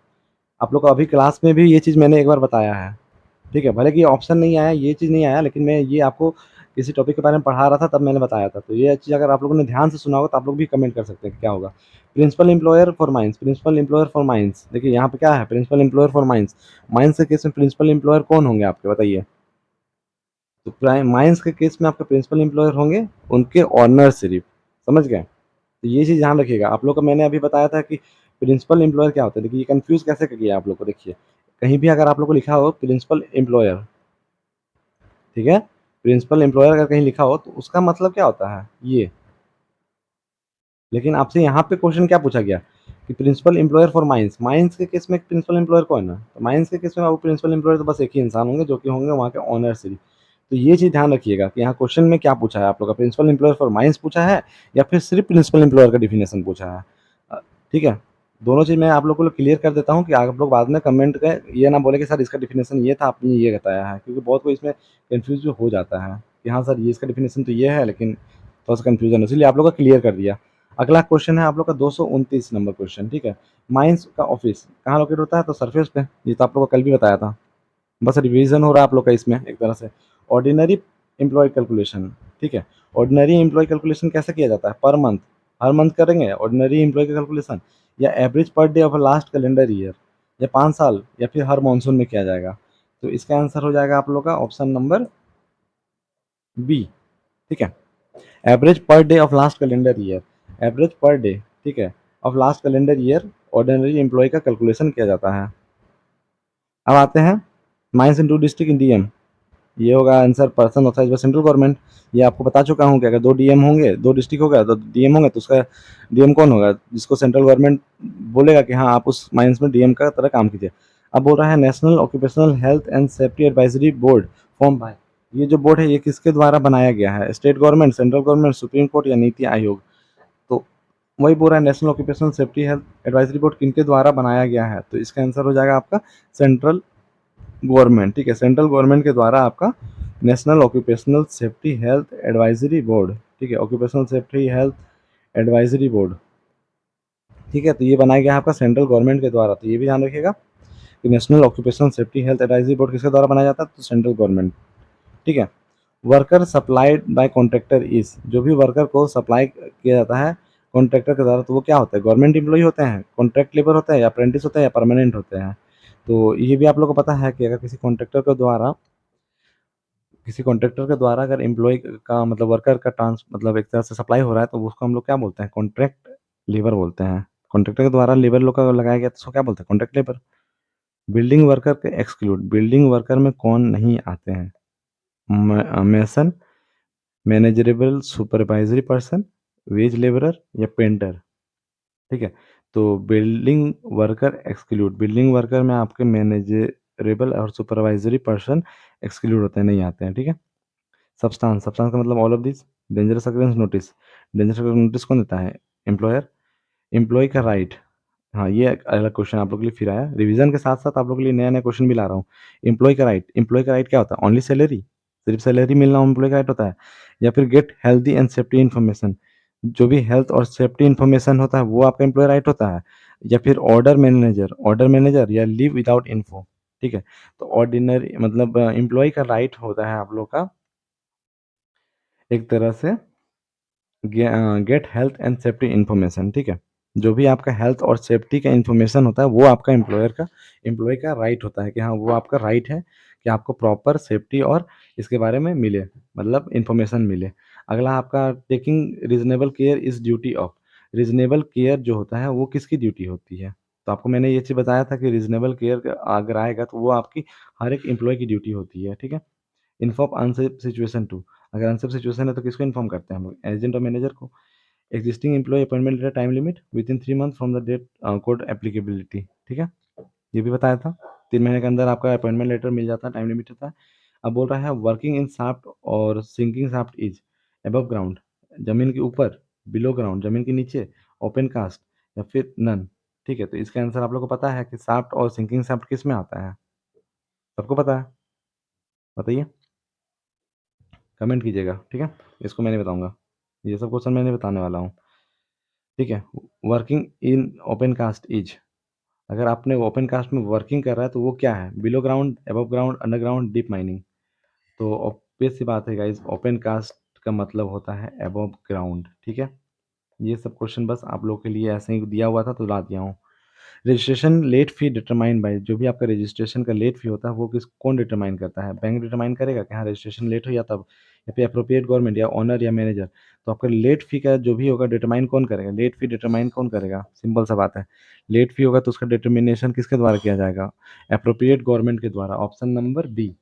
आप लोग को अभी क्लास में भी ये चीज़ मैंने एक बार बताया है, ठीक है। भले कि ऑप्शन नहीं आया, ये चीज़ नहीं आया, लेकिन मैं ये आपको किसी टॉपिक के बारे में पढ़ा रहा था तब मैंने बताया था। तो ये चीज़ अगर आप लोगों ने ध्यान से सुना होगा तो आप लोग भी कमेंट कर सकते हैं कि क्या होगा। Principal employer for mines, principal employer for mines, देखिए यहाँ पे क्या है, principal employer for mines. Mines के केस में प्रिंसिपल एम्प्लॉयर कौन होंगे आपके, बताइए। तो प्राइम माइंस के केस में आपके प्रिंसिपल एम्प्लॉयर होंगे उनके ऑनर सिर्फ, समझ गए। तो ये चीज़ ध्यान रखिएगा। आप लोग को मैंने अभी बताया था कि प्रिंसिपल एम्प्लॉयर क्या होता है, देखिए ये कंफ्यूज कैसे किया आप लोग को, देखिए कहीं भी अगर आप लोग को लिखा हो प्रिंसिपल एम्प्लॉयर, ठीक है, प्रिंसिपल एम्प्लॉयर अगर कहीं लिखा हो तो उसका मतलब क्या होता है ये। लेकिन आपसे यहाँ पे क्वेश्चन क्या पूछा गया कि principal employer for mines, mines के केस में प्रिंसिपल एम्प्लॉयर कौन है, तो माइंस के केस में वो प्रिंसिपल एम्प्लॉयर तो बस एक ही इंसान होंगे जो कि होंगे वहाँ के ऑनर सिर्फ। तो ये चीज़ ध्यान रखिएगा कि यहाँ क्वेश्चन में क्या पूछा है आप लोग का, प्रिंसिपल एम्प्लॉयर फॉर माइंस पूछा है या फिर सिर्फ प्रिंसिपल एम्प्लॉयर का डिफिनेशन पूछा है। ठीक है, दोनों चीज़ मैं आप लोग को क्लियर कर देता हूँ कि आप लोग बाद में कमेंट में ये ना बोले कि सर इसका डिफिनेशन ये था आपने ये बताया है, क्योंकि बहुत कोई इसमें कन्फ्यूज हो जाता है कि हाँ सर ये इसका डिफिनेशन तो ये है, लेकिन थोड़ा सा कन्फ्यूजन है, इसलिए आप लोग का क्लियर कर दिया। अगला क्वेश्चन है आप लोग का 229 नंबर क्वेश्चन, ठीक है। माइंस का ऑफिस कहाँ लोकेट होता है, तो सरफेस पे, ये तो आप लोग को कल भी बताया था। बस रिवीजन हो रहा है आप लोग का इसमें एक तरह से। ऑर्डिनरी एम्प्लॉय कैलकुलेशन, ठीक है। ऑर्डिनरी एम्प्लॉय कैलकुलेशन कैसे किया जाता है, पर मंथ, हर मंथ करेंगे ऑर्डिनरी एम्प्लॉय का कैलकुलेशन, या average per day of last calendar year, या 5 साल, या फिर हर मानसून में किया जाएगा। तो इसका आंसर हो जाएगा आप लोग का ऑप्शन नंबर बी, ठीक है। Average per day of last calendar year, average per day, ठीक है, of last calendar year ordinary employ का कैलकुलेशन किया जाता है। अब आते हैं mines in two district in DM, ये होगा answer person authorise by central government. ये आपको बता चुका हूँ कि अगर 2 डीएम होंगे, 2 डिस्ट्रिक्ट हो गया तो डीएम होंगे, तो उसका डीएम कौन होगा, जिसको सेंट्रल गवर्नमेंट बोलेगा कि हाँ आप उस माइंस में डीएम का तरह काम कीजिए। अब बोल रहा है national occupational health and safety advisory board form by, ये जो बोर्ड है ये किसके द्वारा बनाया गया है, state government, central government, supreme court या नीति आयोग। तो वही बोल रहा है national occupational safety health advisory board किनके द्वारा बनाया गया है, तो इसका आंसर हो जाएगा आपका सेंट्रल गवर्नमेंट, ठीक है। सेंट्रल गवर्नमेंट के द्वारा आपका national occupational safety health advisory board, ठीक है, occupational safety health advisory board, ठीक है। तो ये बनाया गया है आपका सेंट्रल गवर्नमेंट के द्वारा, तो ये भी ध्यान रखिएगा कि national occupational safety health advisory board किसके द्वारा बनाया जाता है, तो सेंट्रल गवर्नमेंट, ठीक है। Worker supplied by contractor is, जो भी वर्कर को सप्लाई किया जाता है कॉन्ट्रैक्टर के द्वारा, तो वो क्या होता है, गवर्नमेंट एम्प्लॉय होते हैं, कॉन्ट्रैक्ट लेबर होता है, या अप्रेंटिस होता है, या परमानेंट होते हैं। तो ये भी आप लोग को पता है कि अगर किसी कॉन्ट्रैक्टर के द्वारा अगर एम्प्लॉय का मतलब वर्कर का ट्रांस मतलब एक तरह से सप्लाई हो रहा है, तो उसको हम लोग क्या बोलते हैं, कॉन्ट्रैक्ट लेबर बोलते हैं। कॉन्ट्रैक्टर के द्वारा लेबर लोग का लगाया गया तो उसको क्या बोलते हैं, कॉन्ट्रैक्ट लेबर। बिल्डिंग वर्कर के एक्सक्लूड, बिल्डिंग वर्कर में कौन नहीं आते हैं, mason, managerial supervisory person, wage labourer, या पेंटर, ठीक है। तो building worker exclude, building worker में आपके मैनेजरेबल और सुपरवाइजरी पर्सन एक्सक्लूड होते हैं, नहीं आते हैं, ठीक है। सब्सटेंस, सब्सटेंस का मतलब all of this. Dangerous occurrence notice, dangerous occurrence notice कौन देता है, एम्प्लॉयर। एम्प्लॉय का राइट, हाँ ये एक अलग क्वेश्चन आप लोग के लिए फिर आया, रिवीजन के साथ साथ आप लोग के लिए नया नया क्वेश्चन भी ला रहा हूँ। एम्प्लॉय का राइट, एम्प्लॉय का राइट क्या होता है, ओनली सैलरी, सिर्फ सैलरी मिलना एम्प्लॉय का राइट होता है, या फिर get healthy and safety information, जो भी हेल्थ और सेफ्टी इन्फॉर्मेशन होता है वो आपका एम्प्लॉय राइट होता है, या फिर ऑर्डर मैनेजर या लीव विदाउट इन्फो, ठीक है। तो ऑर्डिनरी मतलब एम्प्लॉय का राइट होता है आप लोग का एक तरह से get health and safety information, ठीक है। जो भी आपका हेल्थ और सेफ्टी का इन्फॉर्मेशन होता है वो आपका एम्प्लॉय का राइट होता है कि हाँ वो आपका राइट है कि आपको प्रॉपर सेफ्टी और इसके बारे में मिले, मतलब इन्फॉर्मेशन मिले। अगला आपका taking reasonable care is duty of. Reasonable care जो होता है वो किसकी ड्यूटी होती है? तो आपको मैंने ये चीज़ बताया था कि रीजनेबल केयर अगर आएगा तो वो आपकी हर एक एम्प्लॉय की ड्यूटी होती है, ठीक है। Inform unsafe situation to. अगर अनसेफ सिचुएशन है तो किसको इन्फॉर्म करते हैं हम लोग? एजेंट और मैनेजर को। Existing employ appointment letter time limit within 3 month from the date code applicability, ठीक है। ये भी बताया था। 3 महीने के अंदर आपका अपॉइंटमेंट लेटर मिल जाता है, टाइम लिमिट होता है। अब बोल रहा है वर्किंग इन शाफ्ट और sinking shaft is above ground, जमीन के ऊपर, बिलो ग्राउंड, जमीन के नीचे, ओपन कास्ट या फिर नन, ठीक है। तो इसका आंसर आप लोग को पता है कि शाफ्ट और सिंकिंग शाफ्ट किस में आता है? सबको पता है? बताइए, कमेंट कीजिएगा, ठीक है। इसको मैं नहीं बताऊंगा, ये सब क्वेश्चन मैं नहीं बताने वाला हूँ, ठीक है। Working in open cast is, अगर आपने ओपन कास्ट में वर्किंग कर रहा है तो वो क्या है? Below ground, above ground, underground, deep mining. तो ऑब्वियस सी बात है गाइस, ओपन कास्ट का मतलब होता है अबव ग्राउंड, ठीक है। ये सब क्वेश्चन बस आप लोग के लिए ऐसे ही दिया हुआ था तो ला दिया हूँ। Registration late fee determine by, जो भी आपका रजिस्ट्रेशन का लेट फी होता है वो कौन डिटरमाइन करता है? बैंक डिटरमाइन करेगा कि हाँ रजिस्ट्रेशन लेट हो या तब, या फिर अप्रोप्रिएट गवर्नमेंट या ओनर या मैनेजर। तो आपका लेट फी का जो भी होगा डिटरमाइन कौन करेगा? लेट फी डिटरमाइन कौन करेगा? सिंपल सा बात है। लेट फी होगा तो उसका डिटर्मिनेशन किसके द्वारा किया जाएगा? अप्रोप्रिएट गवर्नमेंट के द्वारा। ऑप्शन नंबर बी,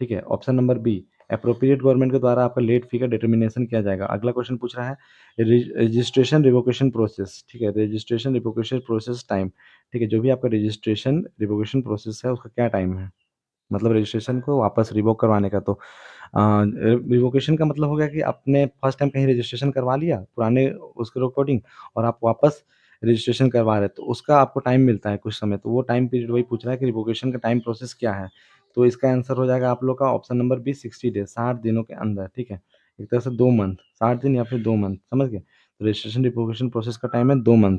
ठीक है। Option number B, appropriate government के द्वारा आपका लेट फी का डिटर्मिनेशन किया जाएगा। अगला क्वेश्चन पूछ रहा है रजिस्ट्रेशन रिवोकेशन प्रोसेस, ठीक है। रजिस्ट्रेशन रिवोकेशन प्रोसेस टाइम, ठीक है। जो भी आपका रजिस्ट्रेशन रिवोकेशन प्रोसेस है उसका क्या टाइम है? मतलब रजिस्ट्रेशन को वापस रिवोक करवाने का। तो रिवोकेशन का मतलब हो गया कि आपने फर्स्ट टाइम कहीं रजिस्ट्रेशन करवा लिया पुराने उसके अकॉर्डिंग, और आप वापस रजिस्ट्रेशन करवा रहे हैं तो उसका आपको टाइम मिलता है कुछ समय। तो वो टाइम पीरियड वही पूछ रहा है कि रिवोकेशन का टाइम प्रोसेस क्या है? तो इसका आंसर हो जाएगा आप लोग का ऑप्शन नंबर बी, 60 डेज, 60 दिनों के अंदर, ठीक है। एक तरह से 2 मंथ, 60 दिन या फिर 2 मंथ, समझ गए? तो रजिस्ट्रेशन रिवोकेशन प्रोसेस का टाइम है 2 मंथ।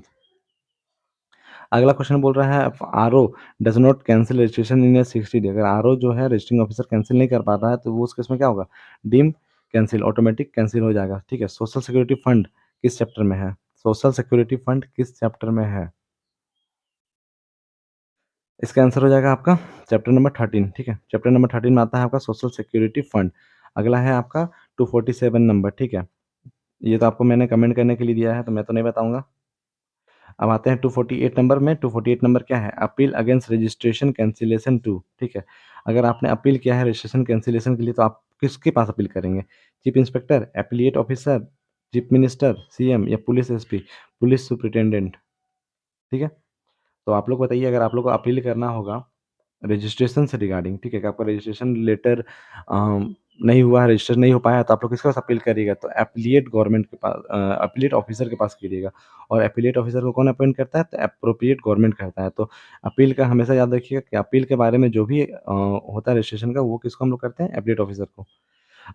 अगला क्वेश्चन बोल रहा है RO does not cancel registration in A 60 day. अगर आरओ जो है रजिस्ट्रिंग ऑफिसर कैंसिल नहीं कर पाता है तो वो उस केस में क्या होगा? डीम कैंसिल, ऑटोमेटिक कैंसिल हो जाएगा, ठीक है। सोशल सिक्योरिटी फंड किस चैप्टर में है? सोशल सिक्योरिटी फंड किस चैप्टर में है? इसका आंसर हो जाएगा आपका चैप्टर नंबर 13, ठीक है। चैप्टर नंबर 13 में आता है आपका सोशल सिक्योरिटी फंड। अगला है आपका 247 नंबर, ठीक है। ये तो आपको मैंने कमेंट करने के लिए दिया है तो मैं तो नहीं बताऊंगा। अब आते हैं 248 नंबर में। 248 नंबर क्या है? Appeal against registration cancellation to, ठीक है। अगर आपने अपील किया है रजिस्ट्रेशन कैंसिलेशन के लिए तो आप किसके पास अपील करेंगे? Chief inspector, appellate officer, chief minister, CM या पुलिस एसपी, पुलिस सुपरिटेंडेंट, ठीक है। तो आप लोग बताइए, अगर आप लोग को अपील करना होगा रजिस्ट्रेशन से रिगार्डिंग, ठीक है, कि आपका रजिस्ट्रेशन लेटर नहीं हुआ है, रजिस्टर नहीं हो पाया है, तो आप लोग किसके पास अपील करिएगा? तो एप्लीट गवर्नमेंट के पास, एप्लीट ऑफिसर के पास कीजिएगा। और एप्लीट ऑफिसर को कौन अपॉइंट करता है? तो एप्रोप्रिएट गवर्नमेंट करता है। तो अपील का हमेशा याद रखिएगा कि अपील के बारे में जो भी होता है रजिस्ट्रेशन का वो किसको हम लोग करते हैं? एप्लीट ऑफिसर को।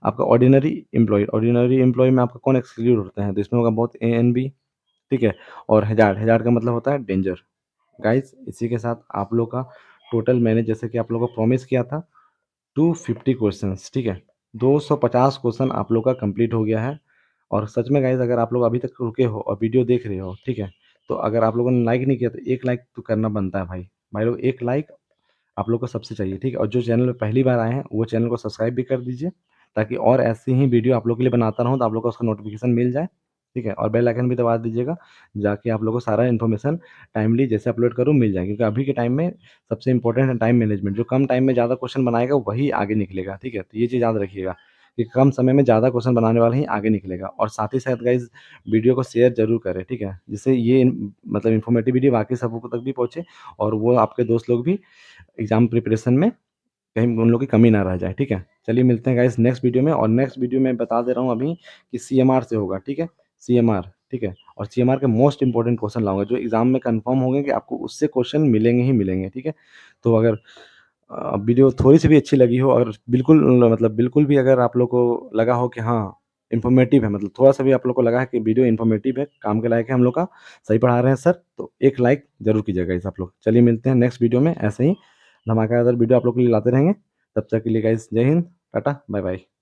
आपका ऑर्डिनरी एम्प्लॉय में आपका कौन एक्सक्लूड होते हैं? तो इसमें होगा बहुत एएनबी, ठीक है। और हैजार्ड, हैजार्ड का मतलब होता है डेंजर। गाइस इसी के साथ आप लोग का टोटल मैंने जैसे कि आप लोगों को प्रॉमिस किया था 250 क्वेश्चंस, ठीक है। 250 क्वेश्चन आप लोग का कंप्लीट हो गया है। और सच में गाइस अगर आप लोग अभी तक रुके हो और वीडियो देख रहे हो, ठीक है, तो अगर आप लोगों ने लाइक नहीं किया तो एक लाइक तो करना बनता है भाई। भाई लोग एक लाइक आप लोग को सबसे चाहिए, ठीक है। और जो चैनल पे पहली बार आए हैं वो चैनल को सब्सक्राइब भी कर दीजिए, ताकि और ऐसी ही वीडियो आप लोग के लिए बनाता रहूँ तो आप लोग को उसका नोटिफिकेशन मिल जाए, ठीक है। और बेल आइकन भी दबा दीजिएगा, जाके आप लोग को सारा इन्फॉर्मेशन टाइमली जैसे अपलोड करूँ मिल जाए। क्योंकि अभी के टाइम में सबसे इंपॉर्टेंट है टाइम मैनेजमेंट। जो कम टाइम में ज़्यादा क्वेश्चन बनाएगा वही आगे निकलेगा, ठीक है। तो ये चीज़ याद रखिएगा कि कम समय में ज़्यादा क्वेश्चन बनाने वाला ही आगे निकलेगा। और साथ ही साथ गाइज वीडियो को शेयर जरूर करें, ठीक है, जिससे ये मतलब इन्फॉर्मेटिव वीडियो बाकी सबको तक भी पहुँचे, और वो आपके दोस्त लोग भी एग्जाम प्रिपरेशन में कहीं उन लोग की कमी ना रह जाए, ठीक है। चलिए मिलते हैं गाइस नेक्स्ट वीडियो में। और नेक्स्ट वीडियो में बता दे रहा हूँ अभी कि सीएमआर से होगा, ठीक है। सीएमआर, ठीक है। और सीएमआर के मोस्ट इंपॉर्टेंट क्वेश्चन लाऊंगा जो एग्जाम में कंफर्म होंगे कि आपको उससे क्वेश्चन मिलेंगे ही मिलेंगे, ठीक है। तो अगर वीडियो थोड़ी सी भी अच्छी लगी हो और बिल्कुल मतलब बिल्कुल भी अगर आप लोग को लगा हो कि हाँ इन्फॉर्मेटिव है, मतलब थोड़ा-सा भी आप लोग को लगा है कि वीडियो इन्फॉर्मेटिव है, काम के लायक है हम लोग का, सही पढ़ा रहे हैं सर, तो एक लाइक ज़रूर कीजिएगा गाइस आप लोग। चलिए मिलते हैं नेक्स्ट वीडियो में, ऐसे ही धमाकेदार वीडियो आप लोग के लिए लाते रहेंगे। तब तक के लिए गाइस जय हिंद, टाटा, बाय बाय।